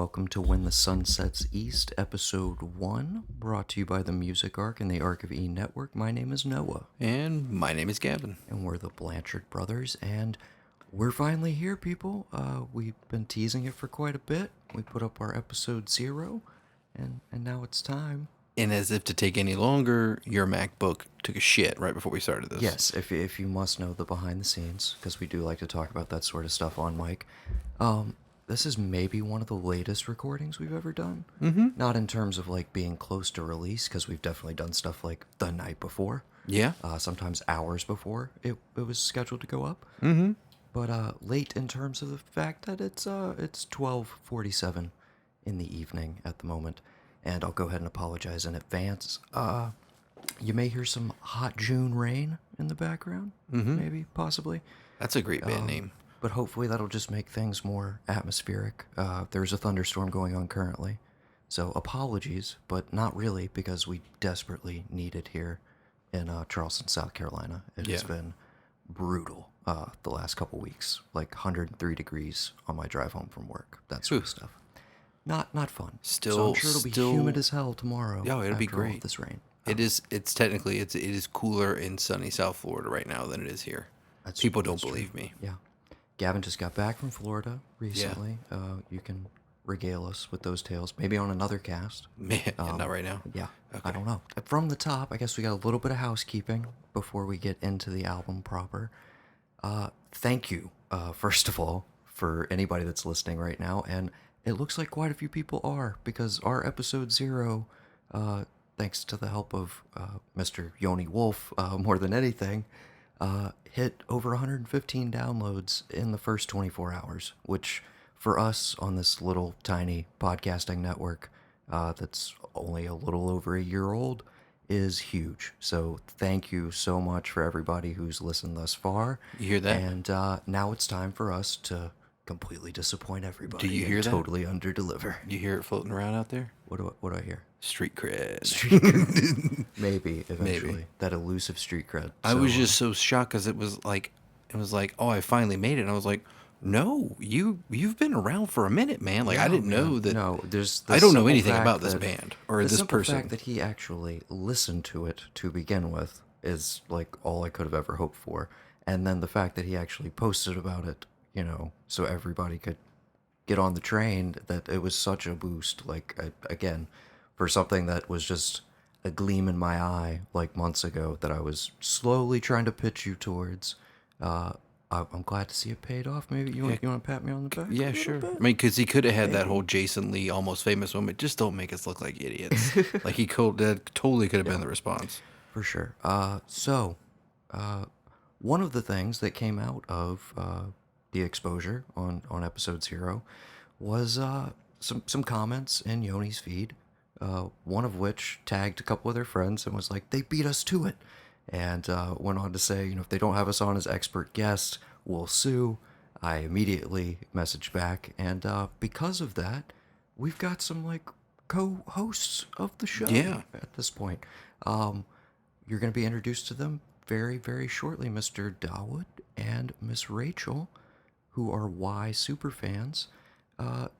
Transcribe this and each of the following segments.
welcome to When the Sun Sets East, Episode 1, brought to you by the Music Arc and the Arc of E Network. My name is Noah. And my name is Gavin. And we're the Blanchard brothers, and we're finally here, people. We've been teasing it for quite a bit. We put up our Episode 0, and now it's time. And as if to take any longer, your MacBook took a shit right before we started this. Yes, if you must know the behind the scenes, because we do like to talk about that sort of stuff on mic. This is maybe one of the latest recordings we've ever done. Mm-hmm. Not in terms of like being close to release, because we've definitely done stuff like the night before. Yeah. Sometimes hours before it was scheduled to go up. Mm-hmm. But late in terms of the fact that it's 12:47 in the evening at the moment. And I'll go ahead and apologize in advance. You may hear some hot June rain in the background, maybe, possibly. That's a great band name. But hopefully that'll just make things more atmospheric. There's a thunderstorm going on currently. So apologies, but not really, because we desperately need it here in Charleston, South Carolina. It has been brutal the last couple weeks. Like 103 degrees on my drive home from work. That sort of stuff. Not fun. So I'm sure it'll be humid as hell tomorrow. Yeah, it'll be great. All this rain. It is cooler in sunny South Florida right now than it is here. People don't believe me. Yeah. Gavin just got back from Florida recently. Yeah. You can regale us with those tales. Maybe on another cast. Man, not right now. Yeah. Okay. I don't know. From the top, I guess we got a little bit of housekeeping before we get into the album proper. Thank you, first of all, for anybody that's listening right now. And it looks like quite a few people are, because our Episode 0, thanks to the help of Mr. Yoni Wolf, more than anything, hit over 115 downloads in the first 24 hours, which for us on this little tiny podcasting network that's only a little over a year old is huge. So thank you so much for everybody who's listened thus far. You hear that? And now it's time for us to completely disappoint everybody. Do you hear that? Totally underdeliver. You hear it floating around out there? What do I hear? Street cred. Street cred. Maybe eventually. Maybe. That elusive street cred. I was just so shocked because it was like, oh, I finally made it. And I was like, no, you've been around for a minute, man. Like, I didn't know that. No, I don't know anything about this band or this person. The fact that he actually listened to it to begin with is like all I could have ever hoped for. And then the fact that he actually posted about it, so everybody could get on the train, that it was such a boost. Like, again, for something that was just a gleam in my eye like months ago that I was slowly trying to pitch you towards. I'm glad to see it paid off. Maybe you want to pat me on the back? Yeah, sure. I mean, because he could have had that whole Jason Lee almost famous moment. Just don't make us look like idiots. Like, that totally could have been the response. For sure. So, one of the things that came out of the exposure on Episode 0 was some comments in Yoni's feed, one of which tagged a couple of their friends and was like, they beat us to it, and went on to say, if they don't have us on as expert guests, we'll sue. I immediately messaged back, and because of that, we've got some like co-hosts of the show at this point. You're going to be introduced to them very, very shortly, Mr. Dawood and Miss Rachel, who are Y superfans.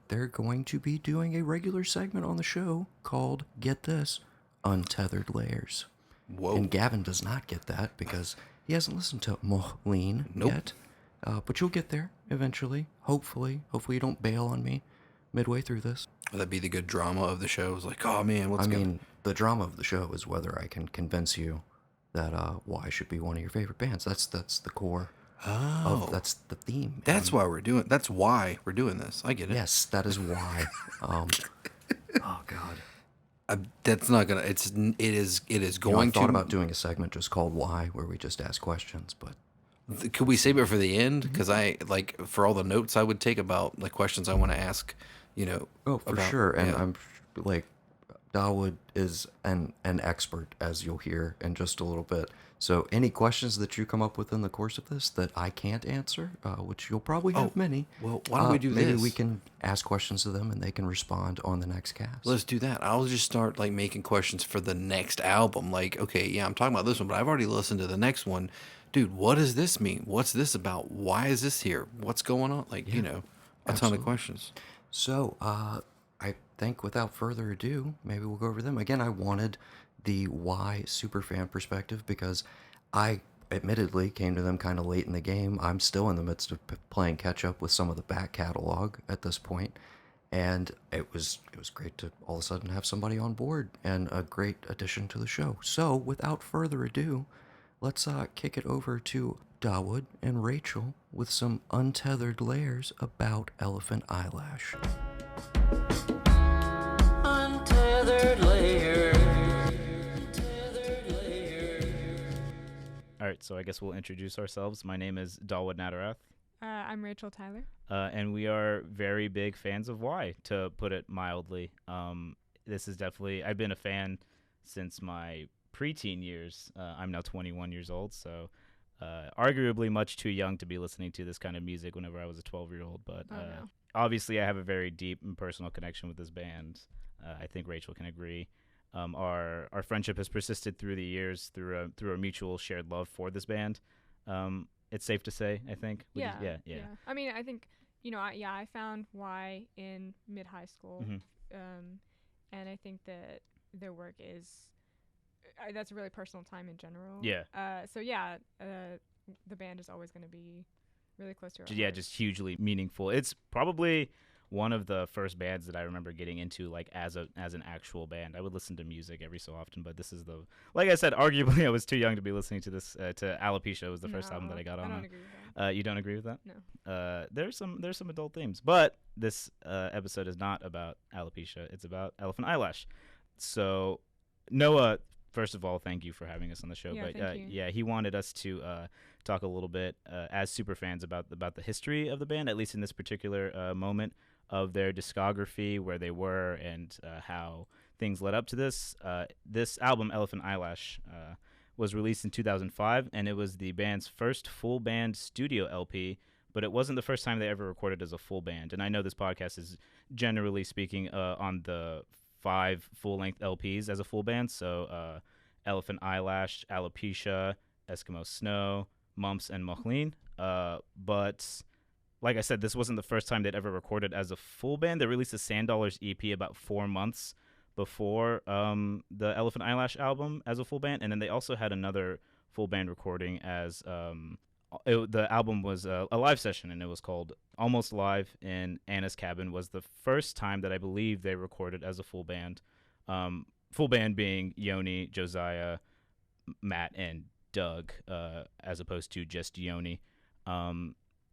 They're going to be doing a regular segment on the show called, get this, Untethered Layers. Whoa. And Gavin does not get that because he hasn't listened to Mohlin yet. But you'll get there eventually, hopefully. Hopefully you don't bail on me midway through this. Would that be the good drama of the show? It's like, oh man, what's going on? I mean, the drama of the show is whether I can convince you that Y should be one of your favorite bands. That's the core. Oh, that's the theme. That's why we're doing this. I get it. Yes, that is why. Oh God. That's not gonna. It is going to. I thought about doing a segment just called Why, where we just ask questions, but could we save it for the end? Because I for all the notes I would take about like questions I want to ask. Oh, for sure. And I'm like, Dawood is an expert, as you'll hear in just a little bit. So any questions that you come up with in the course of this that I can't answer, which you'll probably have many. Well, why don't we do this? Maybe we can ask questions to them and they can respond on the next cast. Let's do that. I'll just start like making questions for the next album. Like, okay, yeah, I'm talking about this one, but I've already listened to the next one. Dude, what does this mean? What's this about? Why is this here? What's going on? Like, a ton of questions. So, I think without further ado, maybe we'll go over them. Again, I wanted the Y superfan perspective because I admittedly came to them kind of late in the game. I'm still in the midst of playing catch up with some of the back catalog at this point, and it was great to all of a sudden have somebody on board and a great addition to the show. So, without further ado, let's kick it over to Dawood and Rachel with some untethered layers about Elephant Eyelash. Untethered layers. Untethered layers. All right, so I guess we'll introduce ourselves. My name is Dawood Nadurath. I'm Rachel Tyler. And we are very big fans of Y, to put it mildly. This is definitely, I've been a fan since my preteen years. I'm now 21 years old, so arguably much too young to be listening to this kind of music whenever I was a 12-year-old. But No. obviously I have a very deep and personal connection with this band. I think Rachel can agree. Our friendship has persisted through the years through a mutual shared love for this band. It's safe to say, I think. Yeah. Yeah. I mean, I think, I found Y in mid-high school. Mhm. And I think that their work is, that's a really personal time in general. Yeah. The band is always going to be really close to our Yeah, hearts. just hugely meaningful. It's probably one of the first bands that I remember getting into, like, as an actual band. I would listen to music every so often, but this is like I said, arguably I was too young to be listening to this. To Alopecia was the first album that I got on. I don't agree with that. You don't agree with that? No. There's some adult themes, but this episode is not about alopecia. It's about Elephant Eyelash. So Noah, first of all, thank you for having us on the show. Yeah, but thank you. he wanted us to talk a little bit as super fans about the history of the band, at least in this particular moment of their discography, where they were, and how things led up to this. This album, Elephant Eyelash, was released in 2005, and it was the band's first full band studio LP, but it wasn't the first time they ever recorded as a full band. And I know this podcast is generally speaking on the 5 full-length LPs as a full band, so Elephant Eyelash, Alopecia, Eskimo Snow, Mumps, and Mochlin. But like I said, this wasn't the first time they'd ever recorded as a full band. They released a Sand Dollars EP about 4 months before the Elephant Eyelash album as a full band, and then they also had another full band recording as the album was a live session, and it was called Almost Live in Anna's Cabin. Was the first time that I believe they recorded as a full band. Full band being Yoni, Josiah, Matt, and Doug, as opposed to just Yoni.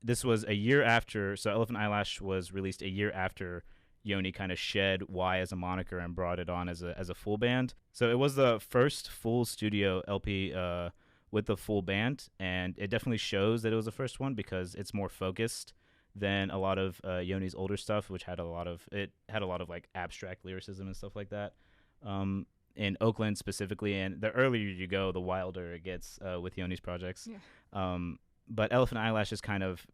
This was a year after, so Elephant Eyelash was released a year after Yoni kind of shed Y as a moniker and brought it on as a full band. So it was the first full studio LP with the full band, and it definitely shows that it was the first one because it's more focused than a lot of Yoni's older stuff, which had a lot of like abstract lyricism and stuff like that. In Oakland specifically, and the earlier you go, the wilder it gets with Yoni's projects. Yeah. But Elephant Eyelash is kind of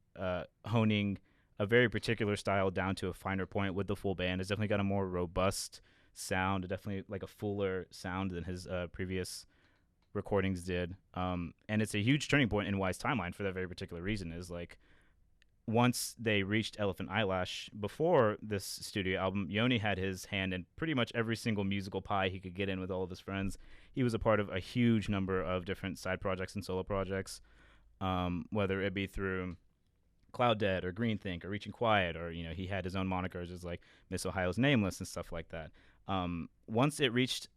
honing a very particular style down to a finer point with the full band. It's definitely got a more robust sound, definitely like a fuller sound than his previous recordings did. And it's a huge turning point in Y's timeline for that very particular reason. Is like, once they reached Elephant Eyelash, before this studio album, Yoni had his hand in pretty much every single musical pie he could get in with all of his friends. He was a part of a huge number of different side projects and solo projects, whether it be through Cloud Dead or Green Think or Reaching Quiet, or he had his own monikers as like Miss Ohio's Nameless and stuff like that. Once it reached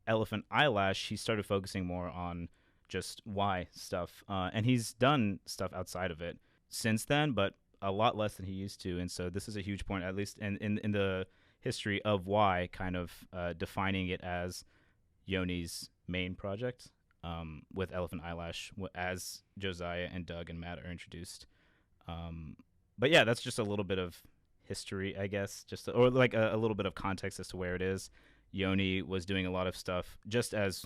Elephant Eyelash, he started focusing more on just Y stuff, and he's done stuff outside of it since then, but a lot less than he used to. And so this is a huge point, at least in the history of Y, kind of defining it as Yoni's main project, with Elephant Eyelash as Josiah and Doug and Matt are introduced. But yeah, that's just a little bit of history, I guess, or like a little bit of context as to where it is. Yoni was doing a lot of stuff just as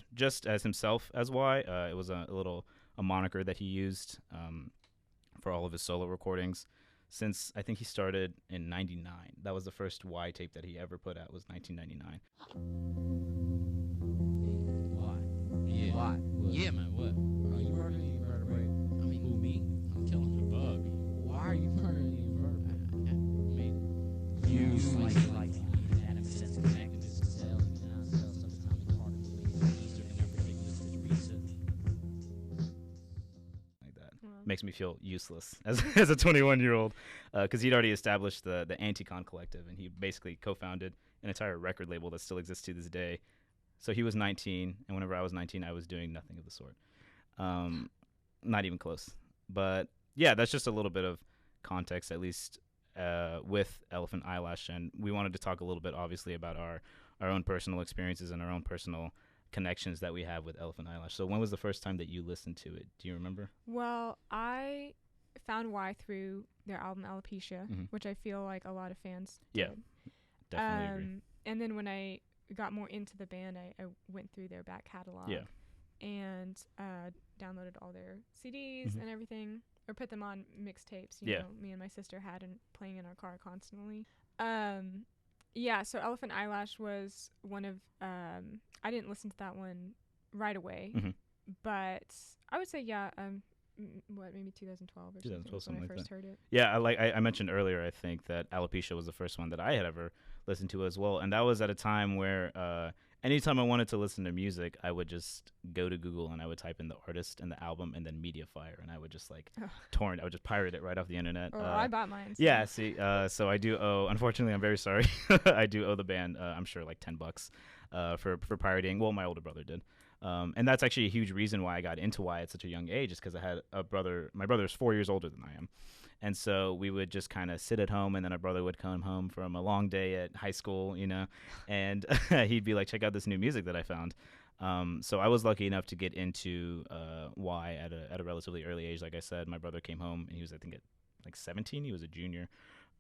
himself as Y. It was a moniker that he used for all of his solo recordings since I think he started in 99. That was the first Y tape that he ever put out, was 1999. Why? Yeah. Why? What? Yeah, man, what? You murdering your vertebrae. I mean, who, me? I'm killing the bug. Why are you murdering your vertebrae? I mean, you slice life. makes me feel useless as a 21-year-old, because he'd already established the Anticon Collective, and he basically co-founded an entire record label that still exists to this day. So he was 19, and whenever I was 19, I was doing nothing of the sort. Not even close. But yeah, that's just a little bit of context, at least with Elephant Eyelash, and we wanted to talk a little bit, obviously, about our own personal experiences and our own personal connections that we have with Elephant Eyelash. So when was the first time that you listened to it? Do you remember? Well, I found Y through their album Alopecia, which I feel like a lot of fans Yeah, did. definitely agree. And then when I got more into the band, I went through their back catalog and downloaded all their CDs and everything, or put them on mixtapes. You know, me and my sister had and playing in our car constantly. Yeah, so Elephant Eyelash was one of, I didn't listen to that one right away, but I would say, maybe 2012 or 2012, something when I like first that. heard it. Yeah, I mentioned earlier, I think that Alopecia was the first one that I had ever listened to as well. And that was at a time where anytime I wanted to listen to music, I would just go to Google and I would type in the artist and the album and then Mediafire, and I would just I would just pirate it right off the internet. Oh, I bought mine. So. Yeah, see, so I do owe, unfortunately, I'm very sorry, I do owe the band, I'm sure, like $10 for pirating. Well, my older brother did. And that's actually a huge reason why I got into Y at such a young age, is because I had a brother. My brother's 4 years older than I am. And so we would just kind of sit at home, and then our brother would come home from a long day at high school, and he'd be like, check out this new music that I found. So I was lucky enough to get into Y at a relatively early age. Like I said, my brother came home, and he was, I think, at like 17. He was a junior.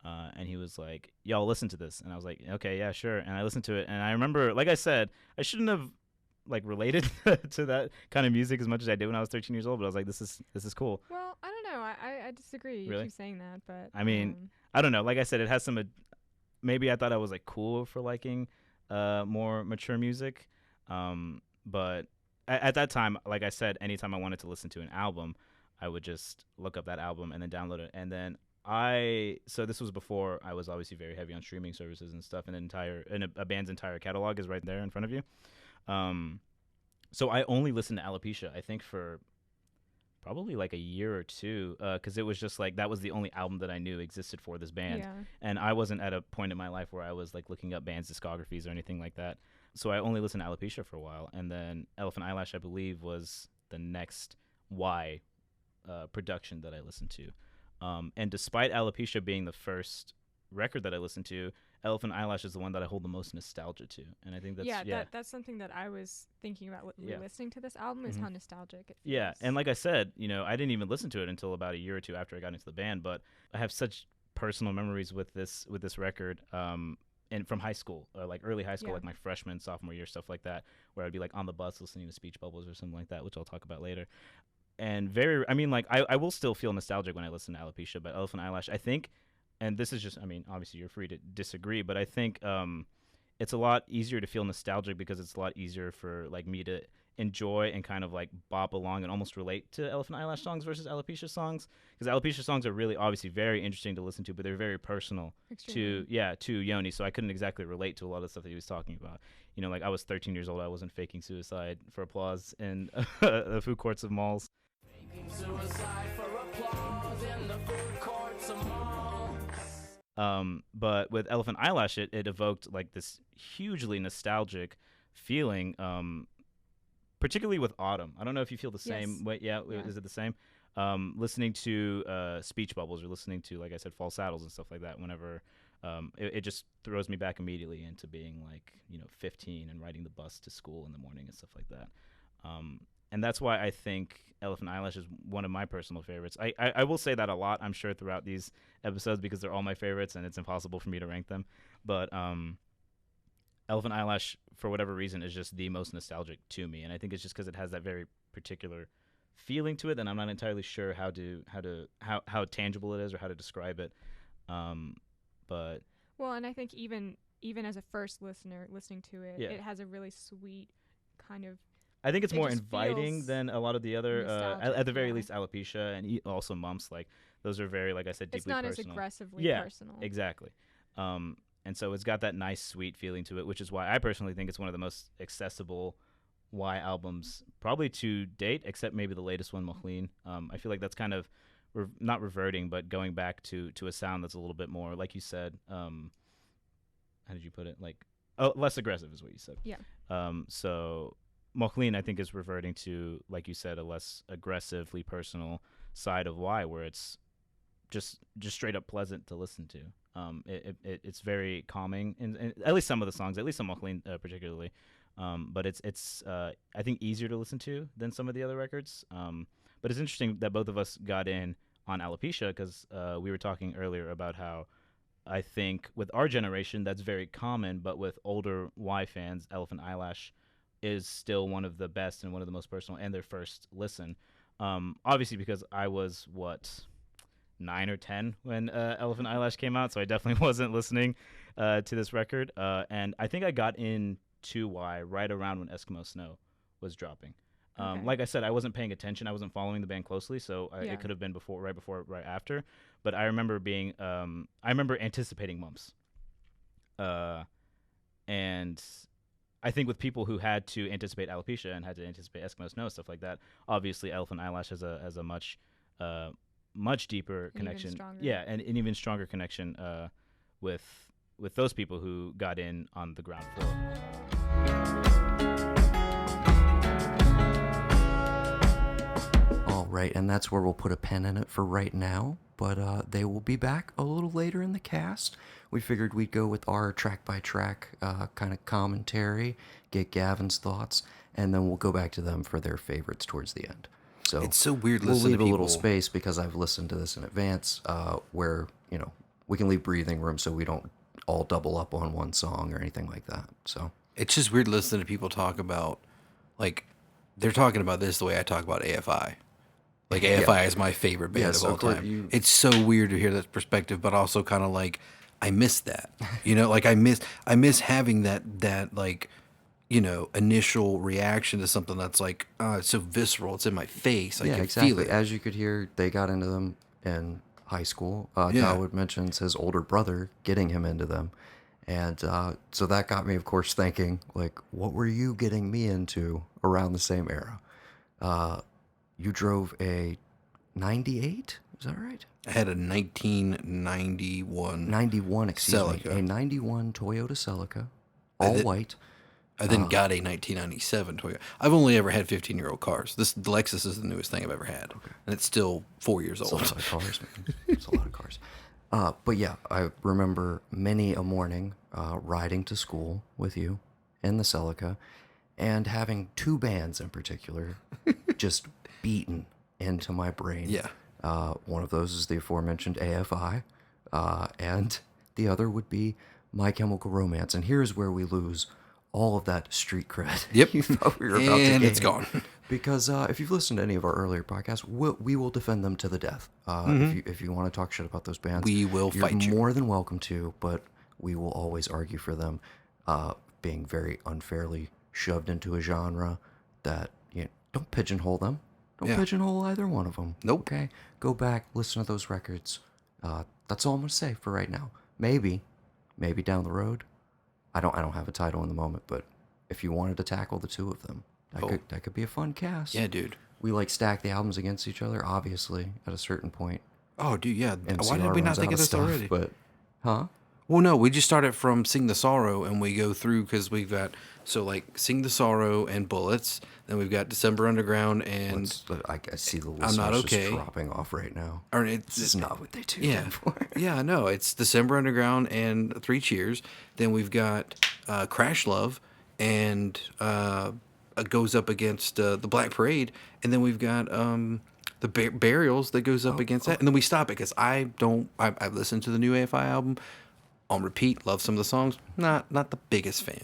And he was like, y'all listen to this. And I was like, okay, yeah, sure. And I listened to it. And I remember, like I said, I shouldn't have related to that kind of music as much as I did when I was 13 years old, but I was like, this is cool. Well, I don't know. I disagree. You Really? keep saying that, but I mean, I don't know. Like I said, it has some. Maybe I thought I was like cool for liking more mature music, but at that time, like I said, anytime I wanted to listen to an album, I would just look up that album and then download it, and then so this was before I was obviously very heavy on streaming services and stuff, and a band's entire catalog is right there in front of you. So I only listened to Alopecia, I think, for probably like a year or two, because it was just like that was the only album that I knew existed for this band. Yeah. And I wasn't at a point in my life where I was like looking up bands' discographies or anything like that. So I only listened to Alopecia for a while, and then Elephant Eyelash, I believe, was the next Y production that I listened to. And despite Alopecia being the first record that I listened to, Elephant Eyelash is the one that I hold the most nostalgia to, and I think that's that's something that I was thinking about listening to this album, is how nostalgic it feels. Yeah, and like I said, I didn't even listen to it until about a year or two after I got into the band, but I have such personal memories with this record, and from high school, or like early high school, like my freshman, sophomore year, stuff like that, where I'd be like on the bus listening to Speech Bubbles or something like that, which I'll talk about later. And I will still feel nostalgic when I listen to Alopecia, but Elephant Eyelash, I think. And this is just, obviously you're free to disagree, but I think it's a lot easier to feel nostalgic because it's a lot easier for like me to enjoy and kind of like bop along and almost relate to Elephant Eyelash songs versus Alopecia songs. Because Alopecia songs are really obviously very interesting to listen to, but they're very personal to Yoni. So I couldn't exactly relate to a lot of the stuff that he was talking about. Like I was 13 years old, I wasn't faking suicide for applause in the food courts of malls. Faking suicide for applause in the food courts of malls. But with Elephant Eyelash, it evoked like this hugely nostalgic feeling, particularly with Autumn. I don't know if you feel the same way. Yeah, is it the same? Listening to Speech Bubbles, or listening to, like I said, False Saddles and stuff like that, whenever it just throws me back immediately into being like 15 and riding the bus to school in the morning and stuff like that. And that's why I think Elephant Eyelash is one of my personal favorites. I will say that a lot, I'm sure, throughout these episodes, because they're all my favorites and it's impossible for me to rank them. But Elephant Eyelash, for whatever reason, is just the most nostalgic to me. And I think it's just because it has that very particular feeling to it, and I'm not entirely sure how tangible it is or how to describe it. But well, and I think even as a first listener listening to it, it has a really sweet kind of. I think it's more inviting than a lot of the other, at the very least, Alopecia and also Mumps. Like those are very, like I said, deeply personal. It's not as aggressively personal. Exactly. And so it's got that nice, sweet feeling to it, which is why I personally think it's one of the most accessible Y albums probably to date, except maybe the latest one, Maclean. I feel like that's kind of not reverting, but going back to a sound that's a little bit more, like you said. How did you put it? Like, less aggressive is what you said. Yeah. So Maclean, I think, is reverting to, like you said, a less aggressively personal side of Y, where it's just straight up pleasant to listen to. It's very calming, in at least some of the songs, at least on Maclean particularly. But it's I think easier to listen to than some of the other records. But it's interesting that both of us got in on alopecia because we were talking earlier about how I think with our generation that's very common, but with older Y fans, Elephant Eyelash is still one of the best and one of the most personal and their first listen. Obviously because I was 9 or 10 when Elephant Eyelash came out, so I definitely wasn't listening to this record. And I think I got into Y right around when Eskimo Snow was dropping. Okay. Like I said, I wasn't paying attention. I wasn't following the band closely, so Yeah. it could have been right after. But I remember I remember anticipating Mumps. And I think with people who had to anticipate Alopecia and had to anticipate Eskimo Snow, stuff like that, obviously Elephant Eyelash has a much deeper connection. Stronger. Yeah, and an even stronger connection with those people who got in on the ground floor. All right, and that's where we'll put a pin in it for right now, but they will be back a little later in the cast. We figured we'd go with our track-by-track kind of commentary, get Gavin's thoughts, and then we'll go back to them for their favorites towards the end. So It's so weird we'll listening leave to a people. little space because I've listened to this in advance where, we can leave breathing room so we don't all double up on one song or anything like that. So It's just weird listening to people talk about, like, they're talking about this the way I talk about AFI. Like, AFI is my favorite band of all time. It's so weird to hear that perspective, but also kind of like, I miss that. Like, I miss having that like, initial reaction to something that's like, it's so visceral. It's in my face. I can feel it. As you could hear, they got into them in high school. Dawood mentions his older brother getting him into them. And so that got me, of course, thinking, like, what were you getting me into around the same era? You drove a 98? Is that right? I had a 1991 91, excuse Celica. me. A 91 Toyota Celica, all white. I then got a 1997 Toyota. I've only ever had 15-year-old cars. This Lexus is the newest thing I've ever had, and it's still 4 years old. It's a lot of cars, man. It's a lot of cars. But yeah, I remember many a morning riding to school with you in the Celica and having two bands in particular just beaten into my brain. Yeah. One of those is the aforementioned AFI, and the other would be My Chemical Romance. And here's where we lose all of that street cred. Yep. You thought we were about to And gain. it's gone. Because if you've listened to any of our earlier podcasts, we will defend them to the death. If you want to talk shit about those bands, We will fight you. You're more than welcome to, but we will always argue for them being very unfairly shoved into a genre that, don't pigeonhole them. Don't Yeah. pigeonhole either one of them. Nope. Okay? Go back, listen to those records. That's all I'm going to say for right now. Maybe down the road. I don't have a title in the moment, but if you wanted to tackle the two of them, that could be a fun cast. Yeah, dude. We stack the albums against each other, obviously, at a certain point. Oh, dude, yeah. Why NCR did we not runs think out of this stuff, already? But, Well, no, we just started from Sing the Sorrow, and we go through because we've got, Sing the Sorrow and Bullets. Then we've got December Underground and... I see the I'm listeners Not Okay. just dropping off right now. Or This is not what they tune Yeah. in for. Yeah, no, it's December Underground and Three Cheers. Then we've got Crash Love and goes up against the Black Parade. And then we've got the Burials that goes up against that. And then we stop it because I've listened to the new AFI album on repeat, love some of the songs. Not the biggest fan.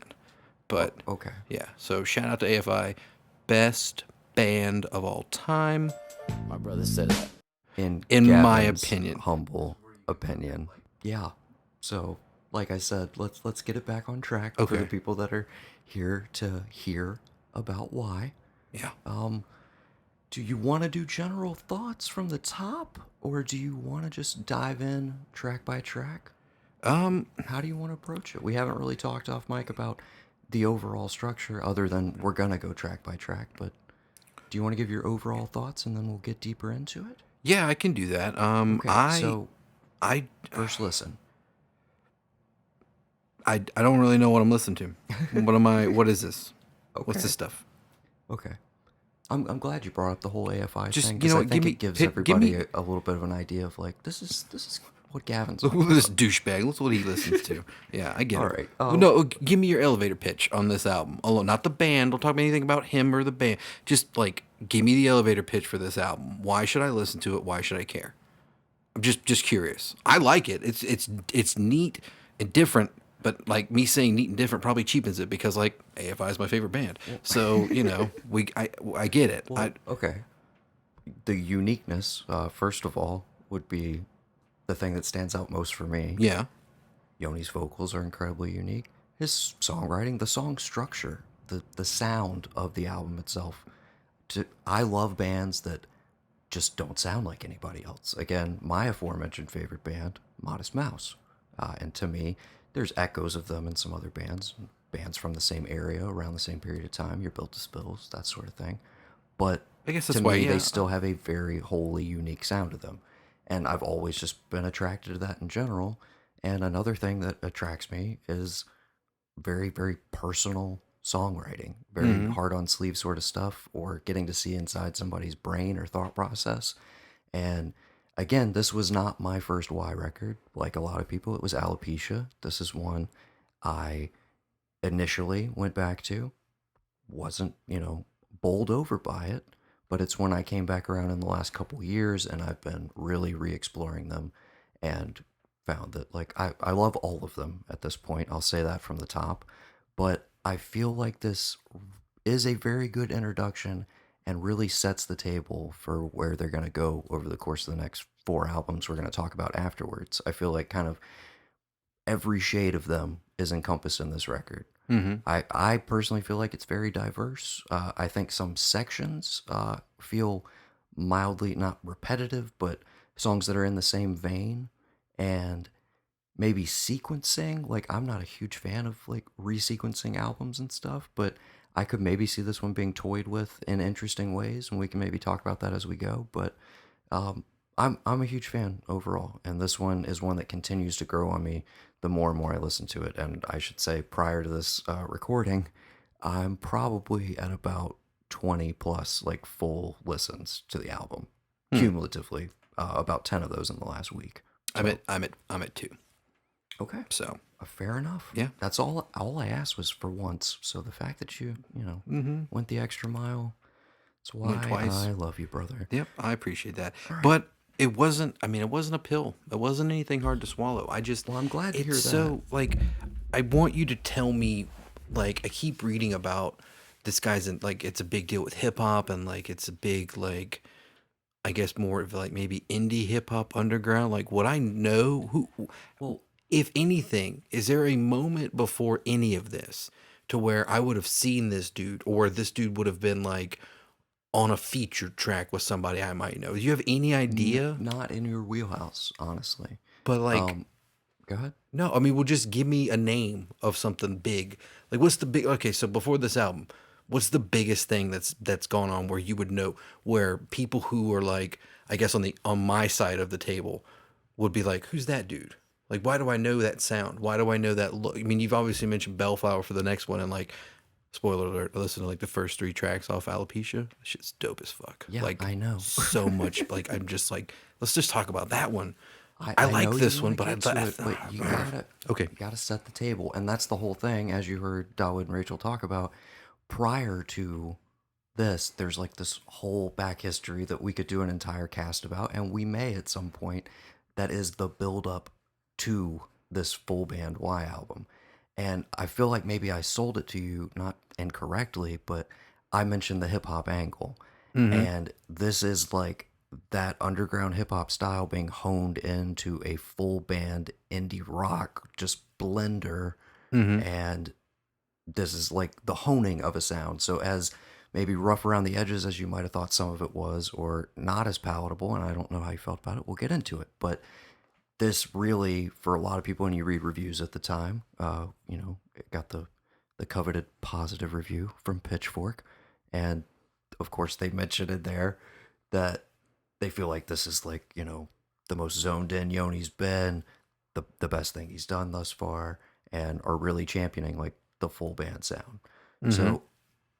But Okay. yeah, so shout out to AFI, best band of all time. My brother said that. In my Gavin's opinion. humble opinion. Yeah. So, like I said, let's get it back on track for Okay. the people that are here to hear about why. Yeah. Do you want to do general thoughts from the top, or do you want to just dive in track by track? How do you want to approach it? We haven't really talked off mic about the overall structure, other than we're gonna go track by track, but do you want to give your overall thoughts and then we'll get deeper into it? Yeah, I can do that. Okay, so I first listen. I don't really know what I'm listening to. What is this? Okay. What's this stuff? Okay. I'm glad you brought up the whole AFI Just, thing, you because know I what, think give me- it gives give everybody me- a little bit of an idea of like, this is what Gavin's Look talking at this about. douchebag. Look what he listens to. Yeah, I get All it. right, Well, no, give me your elevator pitch on this album. Although not the band. Don't talk about anything about him or the band. Just like give me the elevator pitch for this album. Why should I listen to it? Why should I care? I'm just curious. I like it. It's neat and different. But like me saying neat and different probably cheapens it because like AFI is my favorite band. So you know I get it. Well, okay. The uniqueness, first of all, would be the thing that stands out most for me. Yeah. Yoni's vocals are incredibly unique. His songwriting, the song structure, the sound of the album itself. I love bands that just don't sound like anybody else. Again, my aforementioned favorite band, Modest Mouse. And to me, there's echoes of them in some other bands from the same area around the same period of time. You're Built to Spills, that sort of thing. But I guess that's to why, me, yeah. they still have a very wholly unique sound to them. And I've always just been attracted to that in general. And another thing that attracts me is very, very personal songwriting, very hard on sleeve sort of stuff, or getting to see inside somebody's brain or thought process. And again, this was not my first Y record. Like a lot of people, it was Alopecia. This is one I initially went back to. Wasn't, bowled over by it, but it's when I came back around in the last couple years and I've been really re-exploring them and found that like I love all of them at this point. I'll say that from the top, but I feel like this is a very good introduction and really sets the table for where they're going to go over the course of the next 4 albums we're going to talk about afterwards. I feel like kind of every shade of them is encompassed in this record. I personally feel like it's very diverse. I think some sections feel mildly not repetitive, but songs that are in the same vein and maybe sequencing. Like I'm not a huge fan of like resequencing albums and stuff, but I could maybe see this one being toyed with in interesting ways, and we can maybe talk about that as we go. But I'm a huge fan overall, and this one is one that continues to grow on me the more and more I listen to it. And I should say, prior to this recording, I'm probably at about 20 plus like full listens to the album cumulatively. About 10 of those in the last week. So, I'm at 2. Okay. So fair enough. Yeah. That's all I asked was for once. So the fact that you went the extra mile, it's why I love you, brother. Yep, I appreciate that. Right. But it wasn't a pill. It wasn't anything hard to swallow. Well, I'm glad to hear that. So like I want you to tell me, like, I keep reading about this guy's in, like, it's a big deal with hip hop and like it's a big, like, I guess more of like maybe indie hip hop underground. Like, would I know well, if anything, is there a moment before any of this to where I would have seen this dude, or this dude would have been like on a featured track with somebody I might know? Do you have any idea? Not in your wheelhouse, honestly. But like, go ahead. No, I mean, well, just give me a name of something big. Like, what's the big? Okay, so before this album, what's the biggest thing that's gone on where you would know, where people who are like, I guess on my side of the table would be like, who's that dude? Like, why do I know that sound? Why do I know that look? I mean, you've obviously mentioned Bellflower for the next one, and like, spoiler alert, I listened to like the first 3 tracks off Alopecia. That shit's dope as fuck. Yeah, like, I know. So much. Like, I'm just like, let's just talk about that one. I like this one, but you gotta set the table, and that's the whole thing. As you heard Dawood and Rachel talk about, prior to this, there's like this whole back history that we could do an entire cast about, and we may at some point. That is the build up to this full band Y album. And I feel like maybe I sold it to you, not incorrectly, but I mentioned the hip hop angle. And this is like that underground hip hop style being honed into a full band indie rock, just blender. And this is like the honing of a sound. So as maybe rough around the edges as you might have thought some of it was, or not as palatable, and I don't know how you felt about it, we'll get into it. But this really, for a lot of people, when you read reviews at the time, it got the the coveted positive review from Pitchfork. And of course, they mentioned in there that they feel like this is like, the most zoned in Yoni's been, the best thing he's done thus far, and are really championing like the full band sound. Mm-hmm. So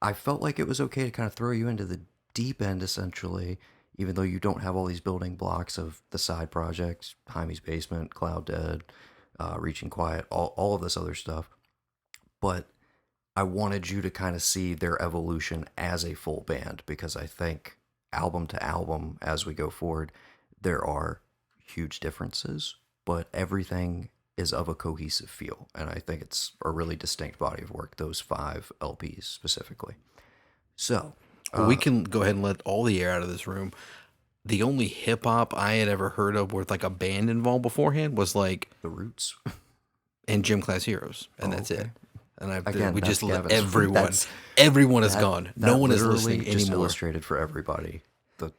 I felt like it was okay to kind of throw you into the deep end, essentially, even though you don't have all these building blocks of the side projects, Jaime's Basement, Cloud Dead, Reaching Quiet, all of this other stuff. But I wanted you to kind of see their evolution as a full band, because I think album to album, as we go forward, there are huge differences, but everything is of a cohesive feel. And I think it's a really distinct body of work, those 5 LPs specifically. So we can go ahead and let all the air out of this room. The only hip hop I had ever heard of with like a band involved beforehand was like The Roots and Gym Class Heroes, and that's it. And we just let Gavin's. everyone is gone. No one is listening just anymore. Illustrated for everybody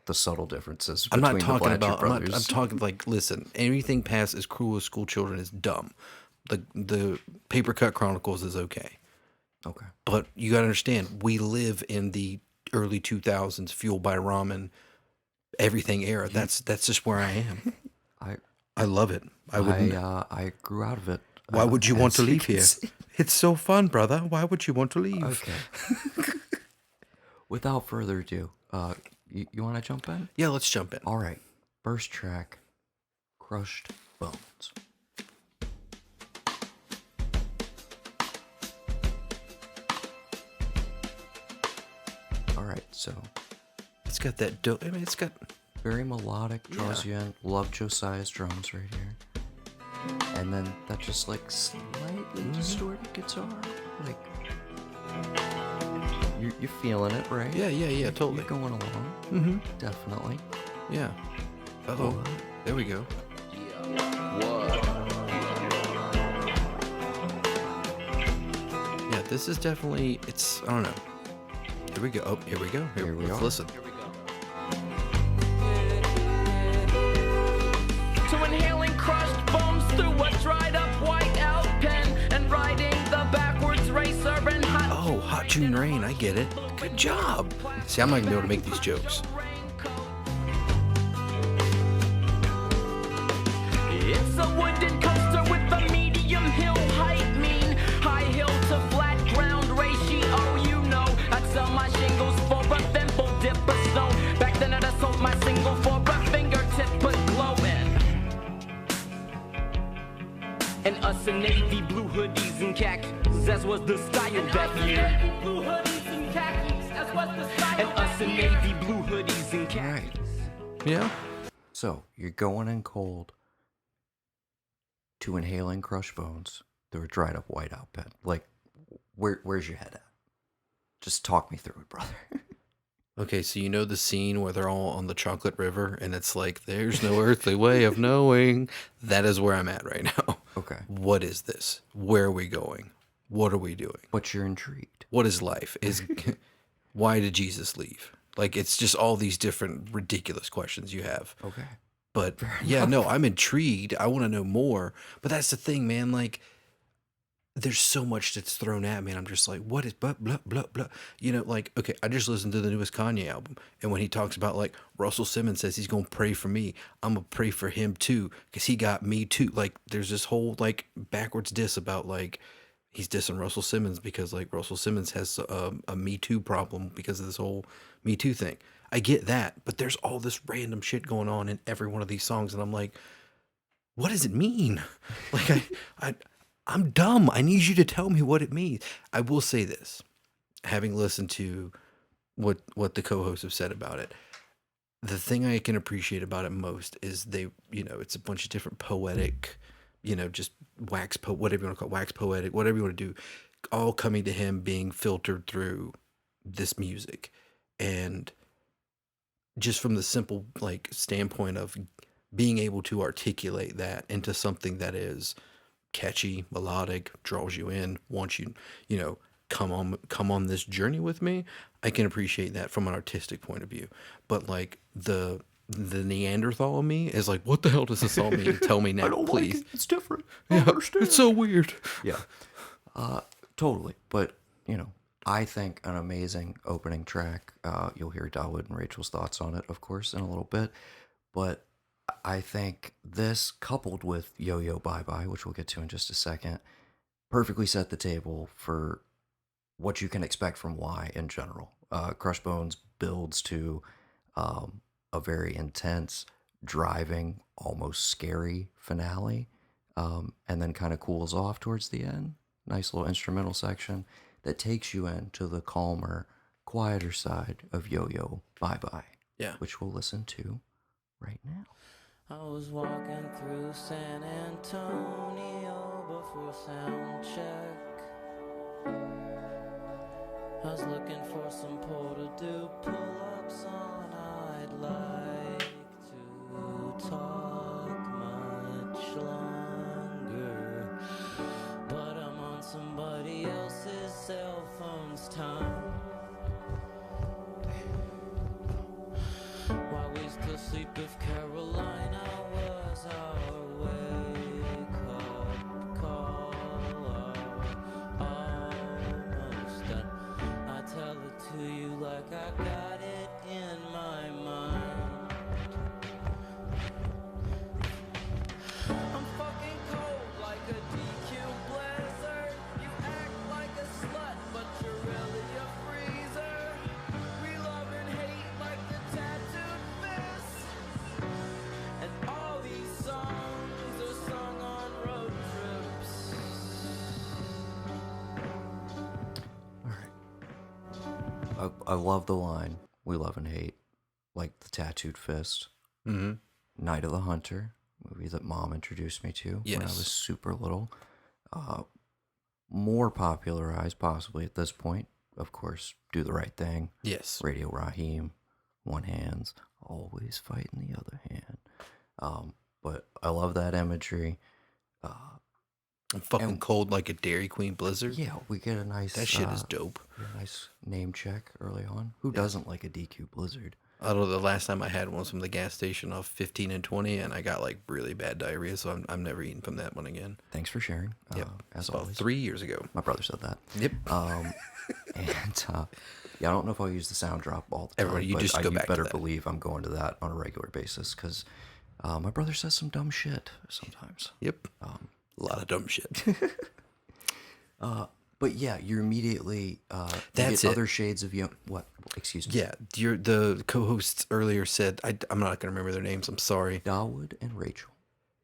the subtle differences I'm between not talking the about. brothers. I'm talking like, listen, anything past As Cruel as School Children is dumb. The Paper Cut Chronicles is okay. Okay, but you gotta understand, we live in the early 2000s, fueled by ramen, everything era. That's just where I am. I love it. I grew out of it. Why would you want to leave here? It's so fun, brother. Why would you want to leave? Okay. Without further ado, you want to jump in? Yeah, let's jump in. All right. First track, Crushed Bones. All right, so it's got that it's got very melodic, draws you in. Love Josiah's drums right here. And then that just like slightly distorted guitar. Like you're feeling it, right? Yeah, totally. You're going along. Mm-hmm. Definitely. Yeah. Uh-oh. There we go. Yeah, this is definitely, I don't know. Here we go. Oh, here we go. Here we let's are. Listen. To inhaling crushed bones through a dried up white out pen and riding the backwards racer and Hot June Rain. I get it. Good job. See, I'm not going to be able to make these jokes. It's a wooden coaster with a medium hill height mean. High hill to flat ground ratio, you know. I'd sell my shingles for a thimble dip of snow. Back then I'd have sold my single for a fingertip but glowing. And us in navy blue hoodies and khakis, as was the style that year. Blue hoodies and khakis, as was the style. And us in navy blue hoodies and khakis. Yeah. So you're going in cold to inhaling Crushed Bones through a dried up whiteout pen. Like, where's your head at? Just talk me through it, brother. Okay, so you know the scene where they're all on the chocolate river and it's like, there's no earthly way of knowing. That is where I'm at right now. Okay. What is this? Where are we going? What are we doing? But you're intrigued. What is life? Why did Jesus leave? Like, it's just all these different ridiculous questions you have. Okay. But yeah, no, I'm intrigued. I want to know more. But that's the thing, man. Like, there's so much that's thrown at me, and I'm just like, what is blah, blah, blah, blah. You know, like, okay, I just listened to the newest Kanye album, and when he talks about, like, Russell Simmons says he's going to pray for me, I'm going to pray for him, too, because he got me, too. Like, there's this whole, like, backwards diss about, like, he's dissing Russell Simmons because, like, Russell Simmons has a Me Too problem because of this whole Me Too thing. I get that, but there's all this random shit going on in every one of these songs, and I'm like, what does it mean? Like, I'm dumb. I need you to tell me what it means. I will say this, having listened to what the co-hosts have said about it, the thing I can appreciate about it most is it's a bunch of different poetic, just whatever you want to call it, wax poetic, whatever you want to do, all coming to him being filtered through this music. And just from the simple like standpoint of being able to articulate that into something that is catchy, melodic, draws you in, wants you, come on this journey with me, I can appreciate that from an artistic point of view. But like the Neanderthal in me is like, what the hell does this all mean? Tell me now, please. Like it. It's different. Yeah, it's so weird. Yeah. totally. But, I think an amazing opening track. You'll hear Dawood and Rachel's thoughts on it, of course, in a little bit. But I think this, coupled with Yo Yo Bye Bye, which we'll get to in just a second, perfectly set the table for what you can expect from Y in general. Crush Bones builds to a very intense, driving, almost scary finale, and then kind of cools off towards the end. Nice little instrumental section that takes you into the calmer, quieter side of Yo Yo Bye Bye, which we'll listen to right now. I was walking through San Antonio before sound check. I was looking for some pole to do pull-ups on. I'd like to talk much longer, but I'm on somebody else's cell phone's time. While we still sleep if Carolina was our wake-up call. Almost done. I tell it to you like I got it in my mind. I'm fucking cold like a DQ blizzard. You act like a slut, but you're really a freezer. We love and hate like the tattooed fist. And all these songs are sung on road trips. All right. I love the line, we love and hate, like the tattooed fist. Mm-hmm. Night of the Hunter, movie that Mom introduced me to when I was super little. More popularized, possibly at this point, of course, Do the Right Thing. Yes. Radio Raheem, One Hands, always fighting the other hand. But I love that imagery. I'm fucking cold like a Dairy Queen blizzard. Yeah, we get a nice... That shit is dope. A nice name check early on. Who doesn't like a DQ blizzard? Although the last time I had one was from the gas station off 15 and 20, and I got like really bad diarrhea, so I'm never eating from that one again. Thanks for sharing. Yep. As about always. 3 years ago. My brother said that. Yep. And yeah, I don't know if I'll use the sound drop all the time. Everybody, you just go back to better that. believe I'm going to that on a regular basis, because my brother says some dumb shit sometimes. Yep. A lot of dumb shit. But yeah, you're immediately That's you get it. other shades of what? Excuse me. Yeah, the co-hosts earlier said, I'm not going to remember their names, I'm sorry. Dawood and Rachel.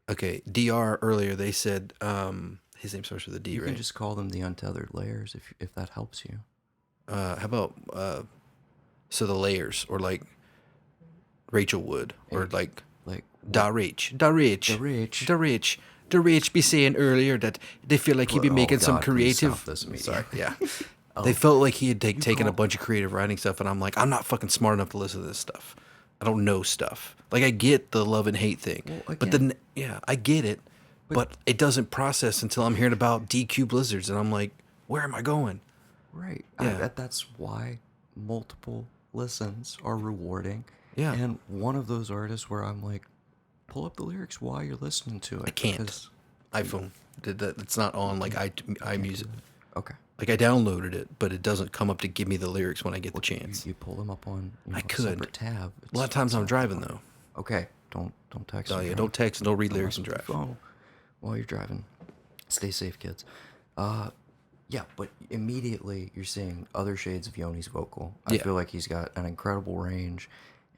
Okay, DR earlier, they said, his name starts with a D, You right? can just call them the Untethered Layers if that helps you. How about, so the Layers, or like Rachel Wood, or like Da Rach. The Rach be saying earlier that they feel like he'd be making some creative. Sorry, yeah. They felt like he had taken a bunch of creative writing stuff, and I'm like, I'm not fucking smart enough to listen to this stuff. I don't know stuff. Like, I get the love and hate thing, but then I get it, but it doesn't process until I'm hearing about DQ blizzards, and I'm like, where am I going? Right. Yeah. That's why multiple listens are rewarding. Yeah. And one of those artists where I'm like, pull up the lyrics while you're listening to it. I can't. iPhone did that. It's not on like iMusic. Okay. Like I downloaded it, but it doesn't come up to give me the lyrics when I get the chance. You pull them up on I a could. separate tab. A lot of times I'm driving though. Okay. Don't text. Oh and yeah, drive. don't text and don't read lyrics and Unless drive. with your phone while you're driving. Stay safe, kids. Yeah, but immediately you're seeing other shades of Yoni's vocal. I feel like he's got an incredible range,